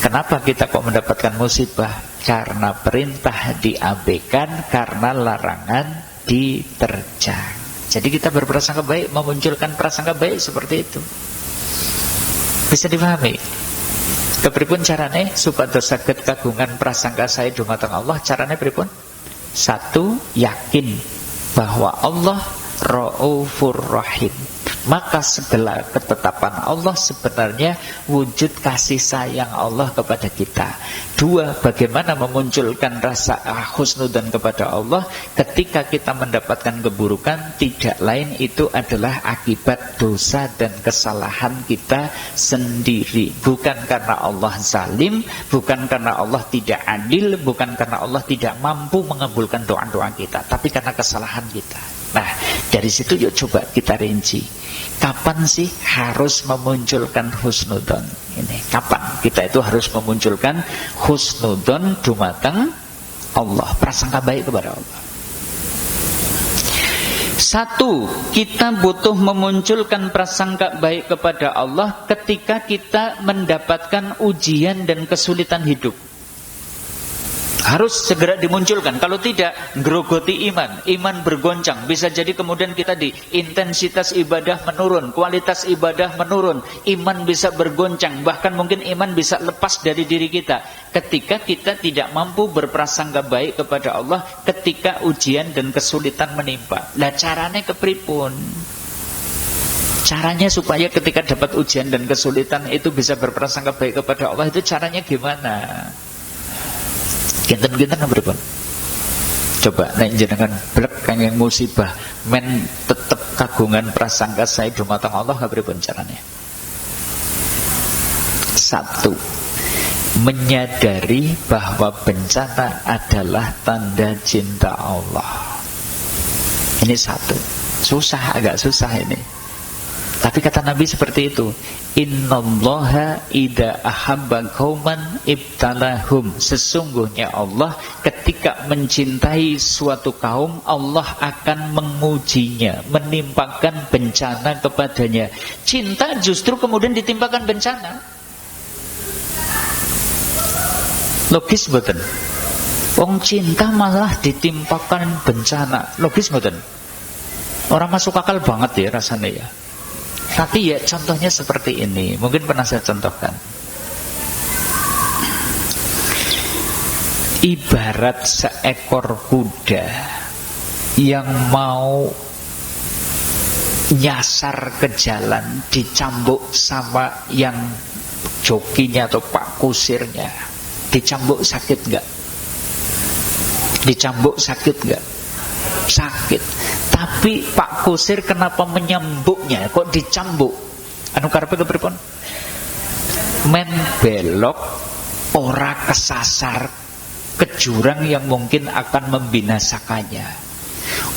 kenapa kita kok mendapatkan musibah? Karena perintah diabaikan, karena larangan diterjang. Jadi kita berprasangka baik, memunculkan prasangka baik seperti itu. Bisa dipahami? Kepripun carane supados saged kagungan prasangka sae dumateng Allah? Carane pripun? 1, yakin bahwa Allah Raufur Rahim. Maka segala ketetapan Allah sebenarnya wujud kasih sayang Allah kepada kita. 2, bagaimana memunculkan rasa husnudzon kepada Allah ketika kita mendapatkan keburukan? Tidak lain itu adalah akibat dosa dan kesalahan kita sendiri. Bukan karena Allah zalim, bukan karena Allah tidak adil, bukan karena Allah tidak mampu mengabulkan doa-doa kita, tapi karena kesalahan kita. Nah, dari situ yuk coba kita rinci. Kapan sih harus memunculkan husnudzon? Ini kapan kita itu harus memunculkan husnudzon dumateng Allah, prasangka baik kepada Allah. 1, kita butuh memunculkan prasangka baik kepada Allah ketika kita mendapatkan ujian dan kesulitan hidup. Harus segera dimunculkan. Kalau tidak, grogoti iman. Iman bergoncang. Bisa jadi kemudian kita di intensitas ibadah menurun, kualitas ibadah menurun, iman bisa bergoncang. Bahkan mungkin iman bisa lepas dari diri kita ketika kita tidak mampu berprasangka baik kepada Allah ketika ujian dan kesulitan menimpa. Lah caranya kepripun? Caranya supaya ketika dapat ujian dan kesulitan itu bisa berprasangka baik kepada Allah, itu caranya gimana? Kinten-kinten berapa? Coba nek jenengan blek kangge musibah men tetep kagungan prasangka saya dumateng Allah kapripun caranya? Satu, menyadari bahwa bencana adalah tanda cinta Allah. Ini satu. Susah, agak susah ini. Tapi kata Nabi seperti itu. Innallaha idza ahabba qauman ibtalahum. Sesungguhnya Allah ketika mencintai suatu kaum, Allah akan mengujinya, menimpakan bencana kepadanya. Cinta justru kemudian ditimpakan bencana. Logis mboten? Wong cinta malah ditimpakan bencana. Logis mboten? Orang masuk akal banget ya rasanya ya. Tapi ya contohnya seperti ini. Mungkin pernah saya contohkan. Ibarat seekor kuda yang mau nyasar ke jalan, dicambuk sama yang jokinya atau pak kusirnya. Dicambuk sakit enggak? Dicambuk sakit enggak? Sakit. Tapi Pak Kusir kenapa menyambuknya? Kok dicambuk? Anu karepe kepripun? Men belok ora kesasar ke jurang yang mungkin akan membinasakannya.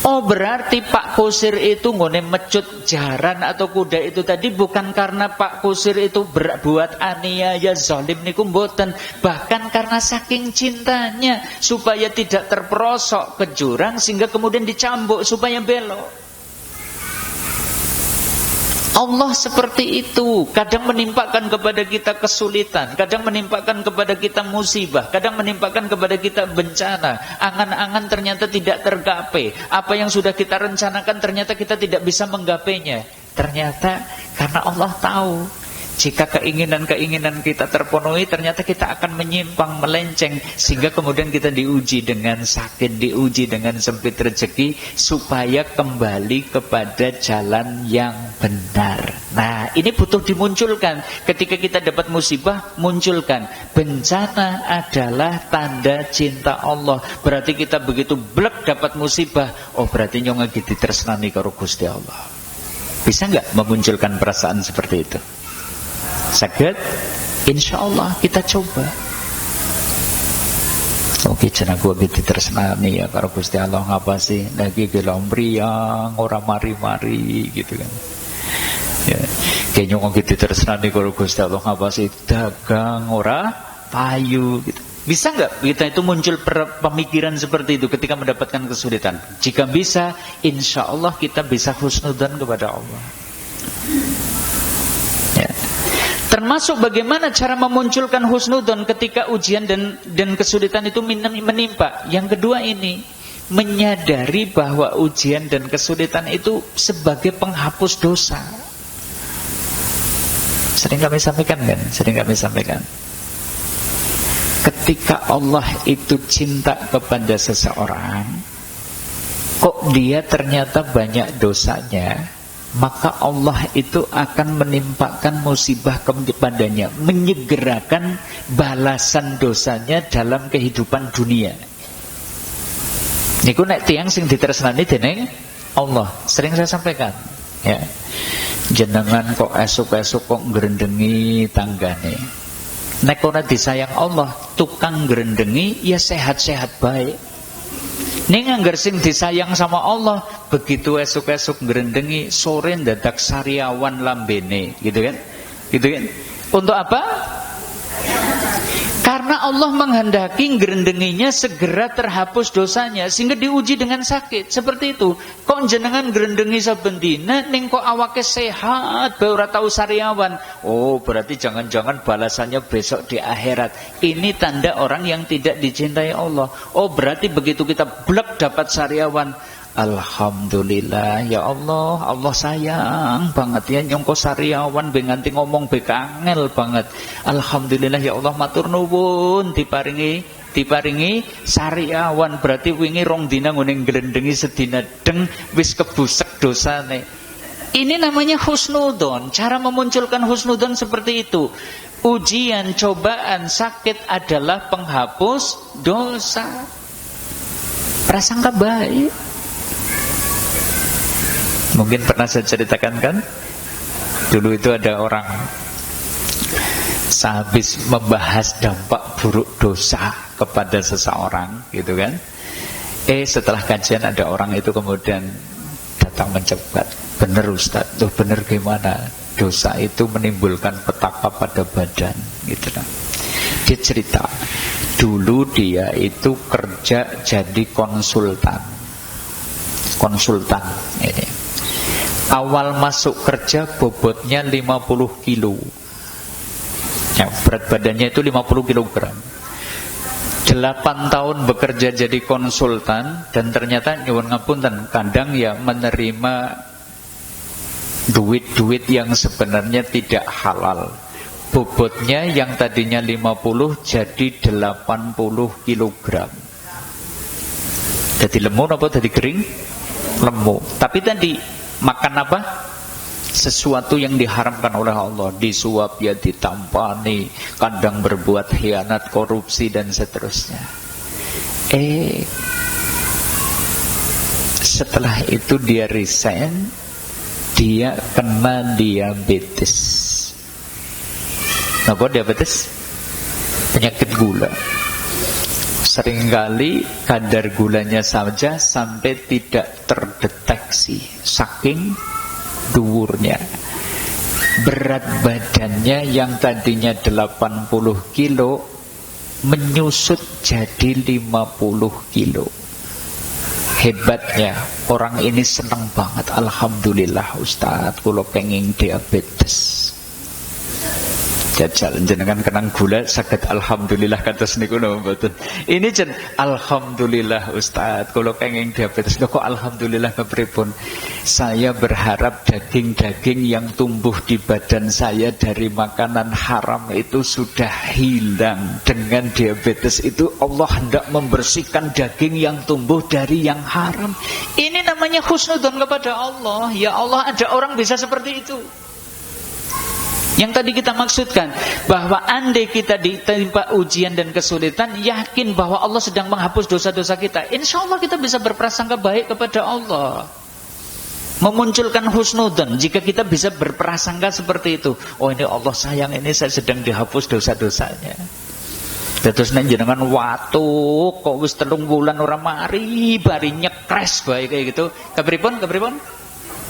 Oh, berarti Pak Kusir itu ngone mecut jaran atau kuda itu tadi bukan karena Pak Kusir itu berbuat aniaya zalim niku mboten, bahkan karena saking cintanya supaya tidak terperosok ke jurang sehingga kemudian dicambuk supaya belok. Allah seperti itu, kadang menimpakan kepada kita kesulitan, kadang menimpakan kepada kita musibah, kadang menimpakan kepada kita bencana. Angan-angan ternyata tidak tergapai. Apa yang sudah kita rencanakan ternyata kita tidak bisa menggapainya. Ternyata karena Allah tahu jika keinginan-keinginan kita terpenuhi, ternyata kita akan menyimpang, melenceng, sehingga kemudian kita diuji dengan sakit, diuji dengan sempit rezeki, supaya kembali kepada jalan yang benar. Nah, ini butuh dimunculkan. Ketika kita dapat musibah, munculkan. Bencana adalah tanda cinta Allah. Berarti kita begitu blek dapat musibah, oh berarti nyong lagi ditresnani karo Gusti Allah. Bisa nggak memunculkan perasaan seperti itu? Sakit, insya Allah kita coba. Oke, jangan gue gitu tersenani ya kalau Gusti Allah ngapa sih lagi gelombriang orang mari-mari gitu kan? Ya, kayaknya gue gitu tersenani kalau Gusti Allah ngapa sih dagang orang payu gitu. Bisa nggak kita itu muncul pemikiran seperti itu ketika mendapatkan kesulitan? Jika bisa, insya Allah kita bisa husnudzan kepada Allah. Ya. Termasuk bagaimana cara memunculkan husnudzon ketika ujian dan kesulitan itu menimpa. Yang kedua ini, menyadari bahwa ujian dan kesulitan itu sebagai penghapus dosa. Sering kami sampaikan kan? Sering kami sampaikan. Ketika Allah itu cinta kepada seseorang, kok dia ternyata banyak dosanya, maka Allah itu akan menimpakan musibah kepadanya, menyegerakan balasan dosanya dalam kehidupan dunia. Niku nek tiyang sing ditresnani dening Allah, sering saya sampaikan, ya. Jenengan kok esuk-esuk kok ngrendengi tanggane. Nek ora disayang Allah, tukang ngrendengi ya sehat-sehat baik. Ning anggar sing disayang sama Allah, begitu esuk-esuk ngrendengi, sore ndadak sariawan lambene, gitu kan? Gitu kan? Untuk apa? Karena Allah menghendaki gerendenginya segera terhapus dosanya, sehingga diuji dengan sakit. Seperti itu. Kok jenengan gerendengi saben dina ning kok awake sehat, bae ora tau sariawan. Oh, berarti jangan-jangan balasannya besok di akhirat. Ini tanda orang yang tidak dicintai Allah. Oh, berarti begitu kita blek dapat sariawan, alhamdulillah ya Allah, Allah sayang banget ya nyongko sariawan be nganti ngomong be kangel banget. Alhamdulillah ya Allah, matur nuwun diparingi sariawan. Berarti wingi rong dina ngene nglendengi sedina deng wis kebusek dosane. Ini namanya husnudzon. Cara memunculkan husnudzon seperti itu. Ujian, cobaan, sakit adalah penghapus dosa. Prasangka baik. Mungkin pernah saya ceritakan kan, dulu itu ada orang sehabis membahas dampak buruk dosa kepada seseorang gitu kan, setelah kajian ada orang itu kemudian datang mencegat, bener Ustaz, tuh bener gimana, dosa itu menimbulkan petaka pada badan gitu kan. Dia cerita dulu dia itu kerja jadi konsultan ini. Awal masuk kerja bobotnya 50 kilo ya, berat badannya itu 50 kilogram. 8 tahun bekerja jadi konsultan, dan ternyata nyuwun ngapunten kadang ya menerima duit-duit yang sebenarnya tidak halal. Bobotnya yang tadinya 50 jadi 80 kilogram. Jadi lemu apa jadi kering? Lemu. Tapi tadi makan apa? Sesuatu yang diharamkan oleh Allah. Disuap ya ditampani, kadang berbuat khianat, korupsi dan seterusnya. Setelah itu dia resign, dia kena diabetes. Apa diabetes? Penyakit gula. Seringkali kadar gulanya saja sampai tidak terdeteksi, saking dhuwurnya. Berat badannya yang tadinya 80 kilo menyusut jadi 50 kilo. Hebatnya orang ini senang banget, alhamdulillah Ustaz, kula pengen diabetes. Jajal jenengan kenang gula saged alhamdulillah kados niku napa mboten. Ini jen alhamdulillah Ustaz, kula kenging diabetes. Lho kok alhamdulillah kepripun? Saya berharap daging-daging yang tumbuh di badan saya dari makanan haram itu sudah hilang. Dengan diabetes itu Allah hendak membersihkan daging yang tumbuh dari yang haram. Ini namanya husnudzon kepada Allah. Ya Allah, ada orang bisa seperti itu. Yang tadi kita maksudkan, bahwa andai kita ditimpa ujian dan kesulitan, yakin bahwa Allah sedang menghapus dosa-dosa kita. Insya Allah kita bisa berprasangka baik kepada Allah. Memunculkan husnudzon, jika kita bisa berprasangka seperti itu. Oh, ini Allah sayang, ini saya sedang dihapus dosa-dosanya. Terus jenengan watu kok wis 3 bulan ora mari, bari nyekres bae kayak gitu. Kepripun?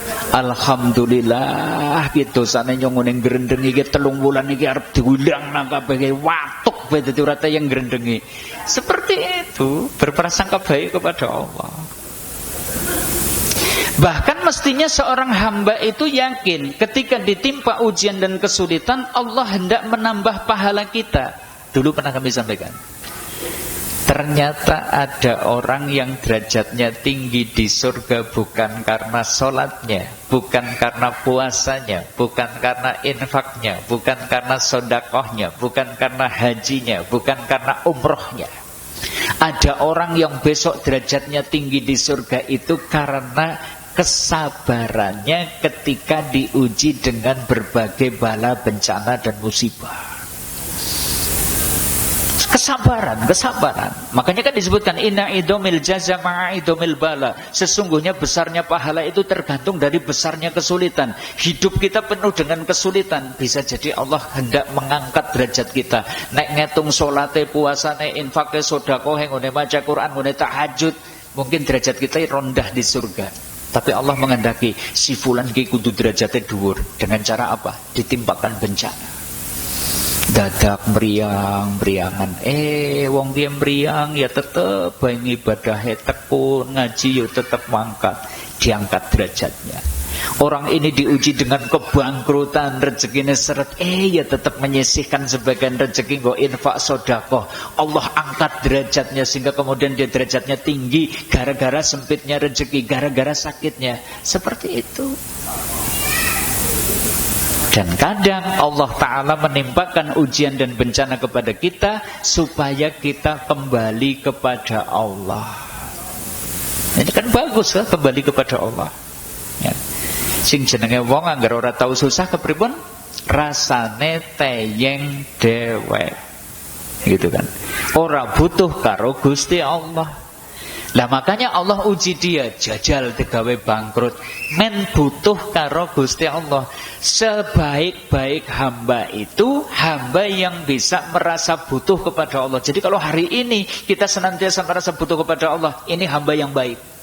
Alhamdulillah gitu dosane nyong ning grendengi iki 3 bulan iki arep diulang nang kabeh watuk bae dadi ora tayang grendengi. Seperti itu, berprasangka baik kepada Allah. Bahkan mestinya seorang hamba itu yakin ketika ditimpa ujian dan kesulitan, Allah hendak menambah pahala kita. Dulu pernah kami sampaikan, ternyata ada orang yang derajatnya tinggi di surga bukan karena sholatnya, bukan karena puasanya, bukan karena infaknya, bukan karena sodakohnya, bukan karena hajinya, bukan karena umrohnya. Ada orang yang besok derajatnya tinggi di surga itu karena kesabarannya ketika diuji dengan berbagai bala, bencana dan musibah. Kesabaran. Makanya kan disebutkan inna idomil jaza ma'a idomil bala. Sesungguhnya besarnya pahala itu tergantung dari besarnya kesulitan. Hidup kita penuh dengan kesulitan. Bisa jadi Allah hendak mengangkat derajat kita. Nek ngitung salate, puasane, infake, sedekah, ngene maca Quran, ngene tahajud, mungkin derajat kita rendah di surga. Tapi Allah menghendaki si fulan ki kudu derajatnya dhuwur. Dengan cara apa? Ditimpakan bencana. dadak meriang-meriangan. Wong dia meriang ya tetep bae ibadahe tekun, ngaji ya tetep mangkat, diangkat derajatnya. Orang ini diuji dengan kebangkrutan, rezekinya seret, ya tetap menyisihkan sebagian rezeki go infak sedekah. Allah angkat derajatnya sehingga kemudian dia derajatnya tinggi gara-gara sempitnya rezeki, gara-gara sakitnya. Seperti itu. Dan kadang Allah Ta'ala menimpakan ujian dan bencana kepada kita supaya kita kembali kepada Allah. Ini kan bagus kan, kembali kepada Allah ya. Sing jenenge wong anggar ora tau susah kepripun rasane teyeng dewek gitu kan, ora butuh karo Gusti Allah. Lah makanya Allah uji dia, jajal digawe bangkrut, men butuh karo Gusti Allah. Sebaik-baik hamba itu hamba yang bisa merasa butuh kepada Allah. Jadi kalau hari ini kita senantiasa merasa butuh kepada Allah, ini hamba yang baik.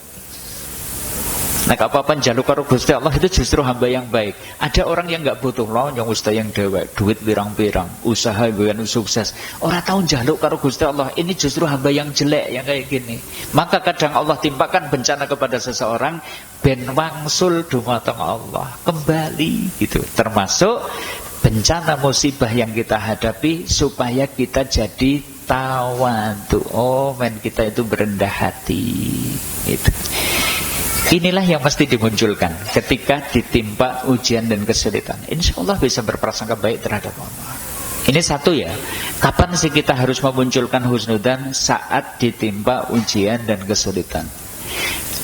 Nah apa-apa jaluk karo Gusti Allah itu justru hamba yang baik. Ada orang yang enggak butuh loh, yang ustaz yang dewek, duit pirang-pirang, usaha yang sukses, ora tahu jaluk karo Gusti Allah. Ini justru hamba yang jelek yang kayak gini. Maka kadang Allah timpakan bencana kepada seseorang ben wangsul dumateng Allah, kembali gitu. Termasuk bencana musibah yang kita hadapi supaya kita jadi tawadhu. Kita itu berendah hati. Itu. Inilah yang mesti dimunculkan ketika ditimpa ujian dan kesulitan. Insya Allah bisa berprasangka baik terhadap Allah. Ini satu ya. Kapan sih kita harus memunculkan husnudzan? Saat ditimpa ujian dan kesulitan.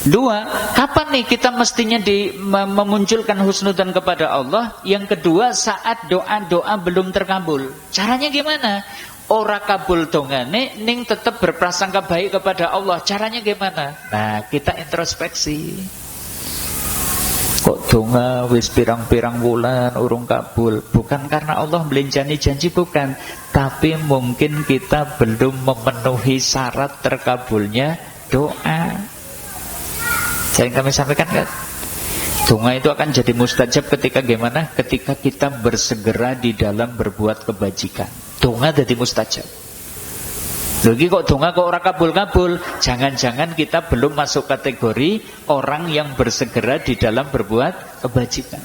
Dua, kapan nih kita mestinya memunculkan husnudzan kepada Allah? Yang kedua, saat doa-doa belum terkabul. Caranya gimana? Ora kabul dongane ning tetep berprasangka baik kepada Allah. Caranya gimana? Nah, kita introspeksi. Kok donga wis pirang-pirang wulan urung kabul? Bukan karena Allah melenjani janji, bukan. Tapi mungkin kita belum memenuhi syarat terkabulnya doa. Yang kami sampaikan kan? Donga itu akan jadi mustajab ketika gimana? Ketika kita bersegera di dalam berbuat kebajikan. Donga jadi mustajab. Lagi kok donga kok ora kabul-kabul? Jangan-jangan kita belum masuk kategori orang yang bersegera di dalam berbuat kebajikan.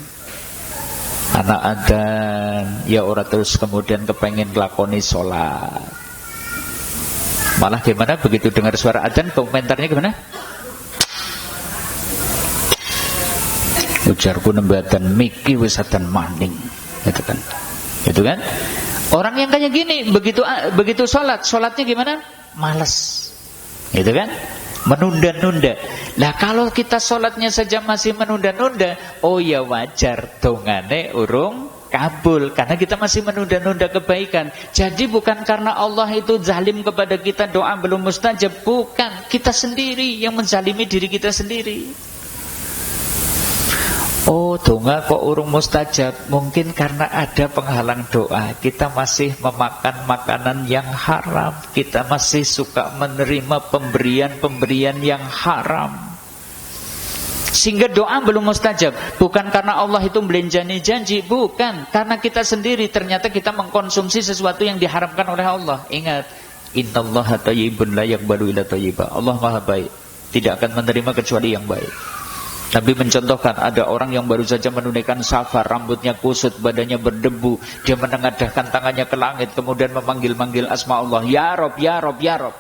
Anak adzan, ya ora terus kemudian kepengen lakoni sholat. Malah gimana begitu dengar suara adzan, komentarnya gimana? Ujarku nembadan miki wisatan maning, gitu kan? Gitu kan? Orang yang kayak gini begitu sholatnya gimana? Malas, gitu kan? Menunda-nunda. Lah kalau kita sholatnya saja masih menunda-nunda, oh ya wajar dongane urung kabul karena kita masih menunda-nunda kebaikan. Jadi bukan karena Allah itu zalim kepada kita, doa belum mustajab, bukan. Kita sendiri yang menzalimi diri kita sendiri. Oh, donga kok urung mustajab? Mungkin karena ada penghalang doa. Kita masih memakan makanan yang haram. Kita masih suka menerima pemberian-pemberian yang haram. Sehingga doa belum mustajab. Bukan karena Allah itu melenjani janji, bukan. Karena kita sendiri ternyata kita mengkonsumsi sesuatu yang diharamkan oleh Allah. Ingat, innallaha thayyibun la yaqbalu illa thayyiba. Allah Maha baik, tidak akan menerima kecuali yang baik. Nabi mencontohkan ada orang yang baru saja menunaikan safar, rambutnya kusut, badannya berdebu, dia menengadahkan tangannya ke langit, kemudian memanggil-manggil asma Allah, ya Rob, ya Rob, ya Rob.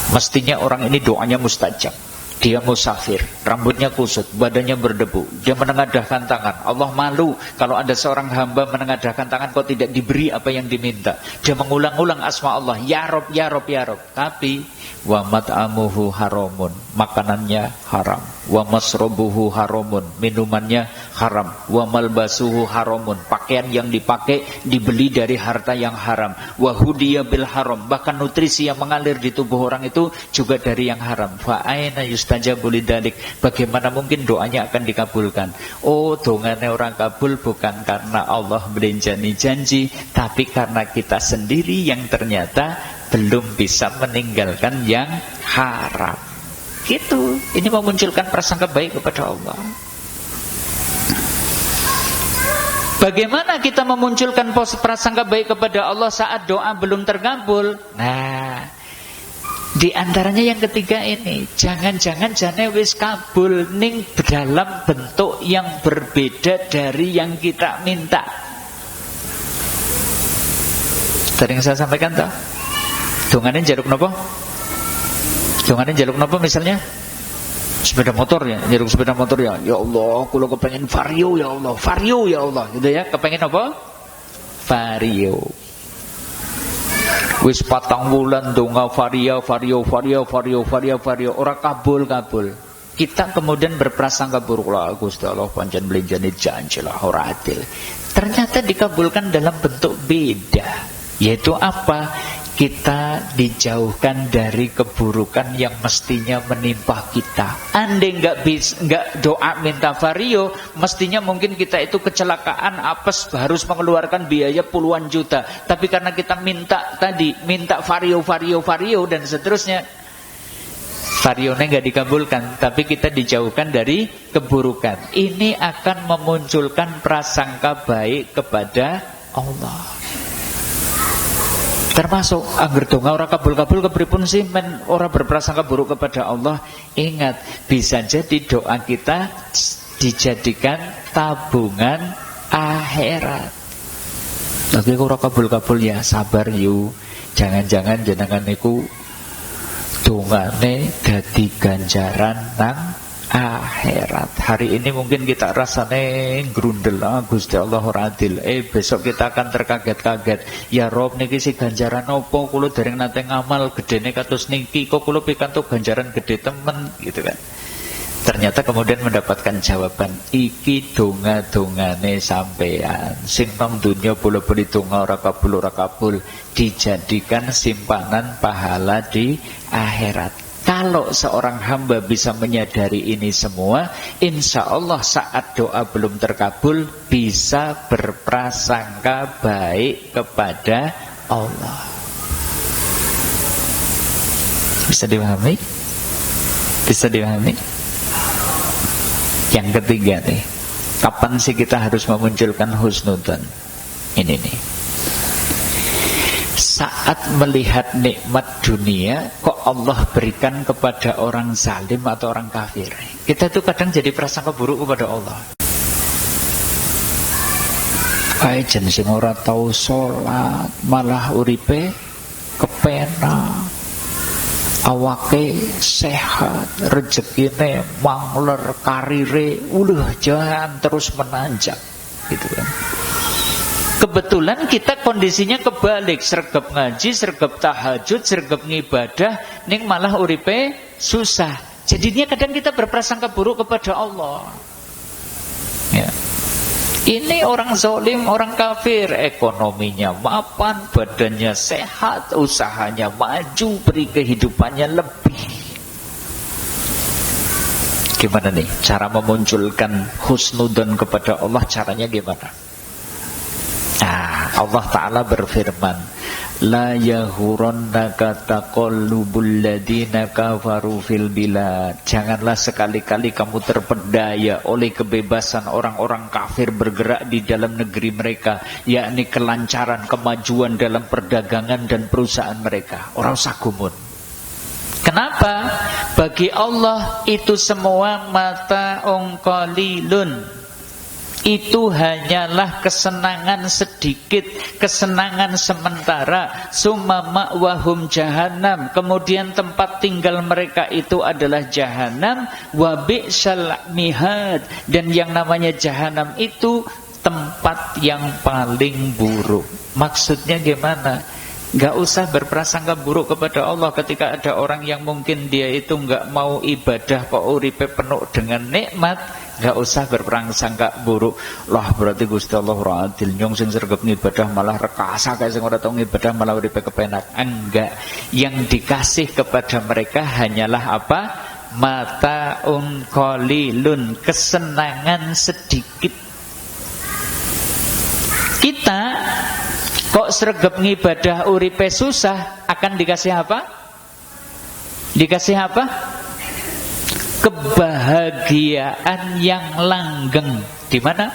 Mestinya orang ini doanya mustajab. Dia musafir, rambutnya kusut, badannya berdebu, dia menengadahkan tangan. Allah malu kalau ada seorang hamba menengadahkan tangan kok tidak diberi apa yang diminta. Dia mengulang-ulang asma Allah, ya Rob, ya Rob, ya Rob. Tapi wa mat'amuhu haramun, makanannya haram. Wa masrobuhu haramun, minumannya haram. Wa malbasuhu haramun, pakaian yang dipakai dibeli dari harta yang haram. Wa hudiya bil haram, bahkan nutrisi yang mengalir di tubuh orang itu juga dari yang haram. Fa aina yustajabu lidzalik, bagaimana mungkin doanya akan dikabulkan? Oh, dongane orang kabul bukan karena Allah melenjani janji, tapi karena kita sendiri yang ternyata belum bisa meninggalkan yang haram. Gitu. Ini memunculkan prasangka baik kepada Allah. Bagaimana kita memunculkan prasangka baik kepada Allah saat doa belum terkabul? Nah, di antaranya yang ketiga ini, jangan-jangan jane wis kabul ning dalam bentuk yang berbeda dari yang kita minta. Sering saya sampaikan toh. Dongane njaluk napa? Dongane njaluk napa misalnya? Sepeda motor ya, njaluk sepeda motor ya. Ya Allah, kula kepengen Vario ya Allah, Vario ya Allah, gitu ya. Kepengen apa? Vario. Wis 4 wulan donga Vario ora kabul. Kita kemudian berprasangka buruk, lah Gusti Allah pancen blenjane janji lah ora adil. Ternyata dikabulkan dalam bentuk beda. Yaitu apa? Kita dijauhkan dari keburukan yang mestinya menimpa kita. Andai nggak doa minta Vario, mestinya mungkin kita itu kecelakaan apes harus mengeluarkan biaya puluhan juta. Tapi karena kita minta Vario dan seterusnya, Varionya nggak dikabulkan, tapi kita dijauhkan dari keburukan. Ini akan memunculkan prasangka baik kepada Allah. Termasuk angger donga ora kabul-kabul kepripun sih men ora berprasangka buruk kepada Allah. Ingat, bisa jadi doa kita dijadikan tabungan akhirat. Tapi ora kabul-kabul ya sabar yu. Jangan-jangan jenengan niku dongane dadi ganjaran nang akhirat. Hari ini mungkin kita rasane grundel, Gusti Allah ora adil. Besok kita akan terkaget-kaget. Ya Rob niki si ganjaran opo kula dereng nate ngamal gedene kados niki kok kula pikantuk ganjaran gede temen gitu kan. Ternyata kemudian mendapatkan jawaban, iki donga-dongane sampean. Sing nang dunya bola-bali donga ora kabul dijadikan simpanan pahala di akhirat. Kalau seorang hamba bisa menyadari ini semua, insya Allah saat doa belum terkabul bisa berprasangka baik kepada Allah. Bisa dipahami? Bisa dipahami? Yang ketiga nih, kapan sih kita harus memunculkan husnudzon? Ini nih, saat melihat nikmat dunia kok Allah berikan kepada orang zalim atau orang kafir. Kita tuh kadang jadi prasangka buruk kepada Allah. Kae jen sing ora tau salat malah uripe kepenak, awake sehat, rezekine mangler, karire jangan terus menanjak gitu kan. Kebetulan kita kondisinya kebalik, sregep ngaji, sregep tahajud, sregep ngibadah, ning malah uripe susah. Jadinya kadang kita berprasangka buruk kepada Allah. Ya. Ini orang zalim, orang kafir, ekonominya mapan, badannya sehat, usahanya maju, beri kehidupannya lebih. Gimana nih cara memunculkan husnudzon kepada Allah? Caranya gimana? Allah Ta'ala berfirman, la yahurannaka taqallubul ladina kafaru fil bilad. Janganlah sekali-kali kamu terpedaya oleh kebebasan orang-orang kafir bergerak di dalam negeri mereka, yakni kelancaran, kemajuan dalam perdagangan dan perusahaan mereka. Orang sagumun. Kenapa? Bagi Allah itu semua mata qalilun. Itu hanyalah kesenangan sedikit, kesenangan sementara. Summa ma'wahum jahannam. Kemudian tempat tinggal mereka itu adalah jahannam. Wa bi'sal mihad. Dan yang namanya jahannam itu tempat yang paling buruk. Maksudnya gimana? Gak usah berprasangka buruk kepada Allah ketika ada orang yang mungkin dia itu gak mau ibadah kok uripe penuh dengan nikmat. Gak usah berprasangka buruk. Lah berarti Gusti Allah ora adil, nyong sing sregep ngibadah malah rekasa kayak sing ora tau ngibadah malah uripe kepenak. Enggak. Yang dikasih kepada mereka hanyalah apa? Mataun qalilun, kesenangan sedikit. Kita kok sregep ngibadah uripe susah, akan dikasih apa? Dikasih apa? Kebahagiaan yang langgeng. Di mana?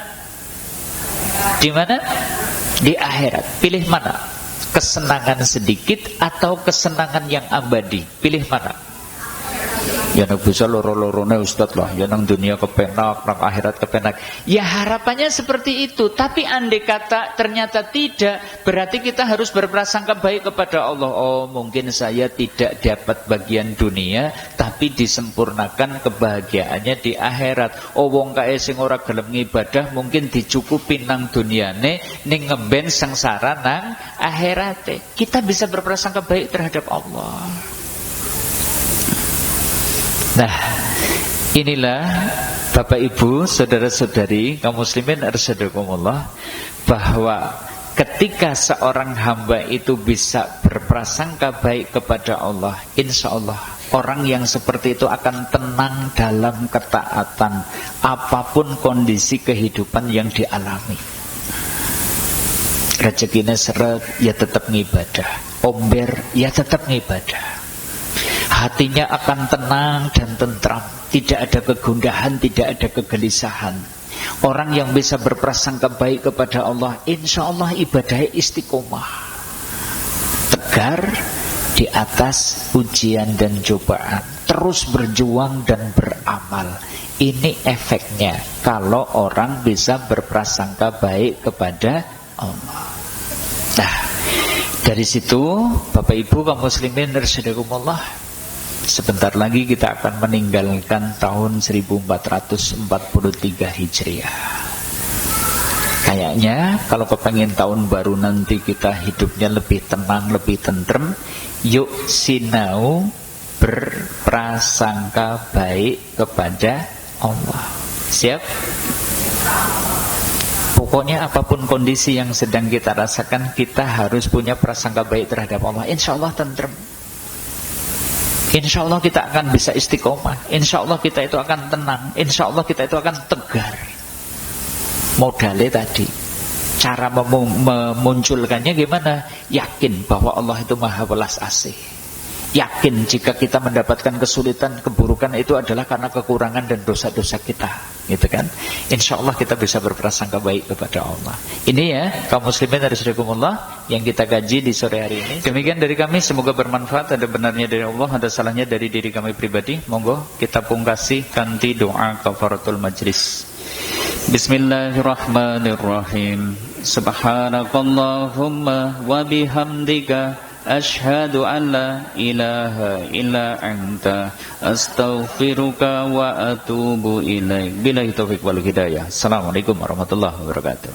Di mana? Di akhirat. Pilih mana? Kesenangan sedikit atau kesenangan yang abadi? Pilih mana? Ya nak bisa loro-lorone Ustaz lah. Ya nang dunia kepenak, nang akhirat kepenak. Ya harapannya seperti itu. Tapi andai kata ternyata tidak, berarti kita harus berprasangka baik kepada Allah. Oh mungkin saya tidak dapat bagian dunia, tapi disempurnakan kebahagiaannya di akhirat. Oh wong kae sing ora gelem ngibadah, mungkin dicukupi nang duniane, ning ngemben sengsara nang akhirate. Kita bisa berprasangka baik terhadap Allah. Nah, inilah Bapak Ibu, saudara-saudari kaum muslimin arsyadakumullah, bahwa ketika seorang hamba itu bisa berprasangka baik kepada Allah, insya Allah orang yang seperti itu akan tenang dalam ketaatan apapun kondisi kehidupan yang dialami. Rezekinya seret, ya tetap ngibadah. Omber, ya tetap ngibadah. Hatinya akan tenang dan tentram, tidak ada kegundahan, tidak ada kegelisahan. Orang yang bisa berprasangka baik kepada Allah, insya Allah ibadahnya istiqomah, tegar di atas ujian dan cobaan, terus berjuang dan beramal. Ini efeknya kalau orang bisa berprasangka baik kepada Allah. Nah, dari situ Bapak Ibu kaum muslimin rahimakumullah, sebentar lagi kita akan meninggalkan tahun 1443 Hijriah. Kayaknya kalau kepengen tahun baru nanti kita hidupnya lebih tenang, lebih tentrem, yuk sinau berprasangka baik kepada Allah. Siap? Pokoknya apapun kondisi yang sedang kita rasakan, kita harus punya prasangka baik terhadap Allah. Insya Allah tentrem. Insya Allah kita akan bisa istiqomah. Insya Allah kita itu akan tenang. Insya Allah kita itu akan tegar. Modalnya tadi, cara memunculkannya gimana? Yakin bahwa Allah itu maha welas asih. Yakin jika kita mendapatkan kesulitan, keburukan itu adalah karena kekurangan dan dosa-dosa kita, gitu kan? Insya Allah kita bisa berprasangka baik kepada Allah. Ini ya kaum muslimin rahimakumullah yang kita kaji di sore hari ini. Demikian dari kami, semoga bermanfaat. Ada benarnya dari Allah, ada salahnya dari diri kami pribadi. Monggo kita pungkasi kanti doa kafaratul majlis. Bismillahirrahmanirrahim. Subhanakallahumma wa bihamdika asyhadu an la ilaha illa anta astaghfiruka wa atubu ilaik. Billahi taufiq wal hidayah. Assalamualaikum warahmatullahi wabarakatuh.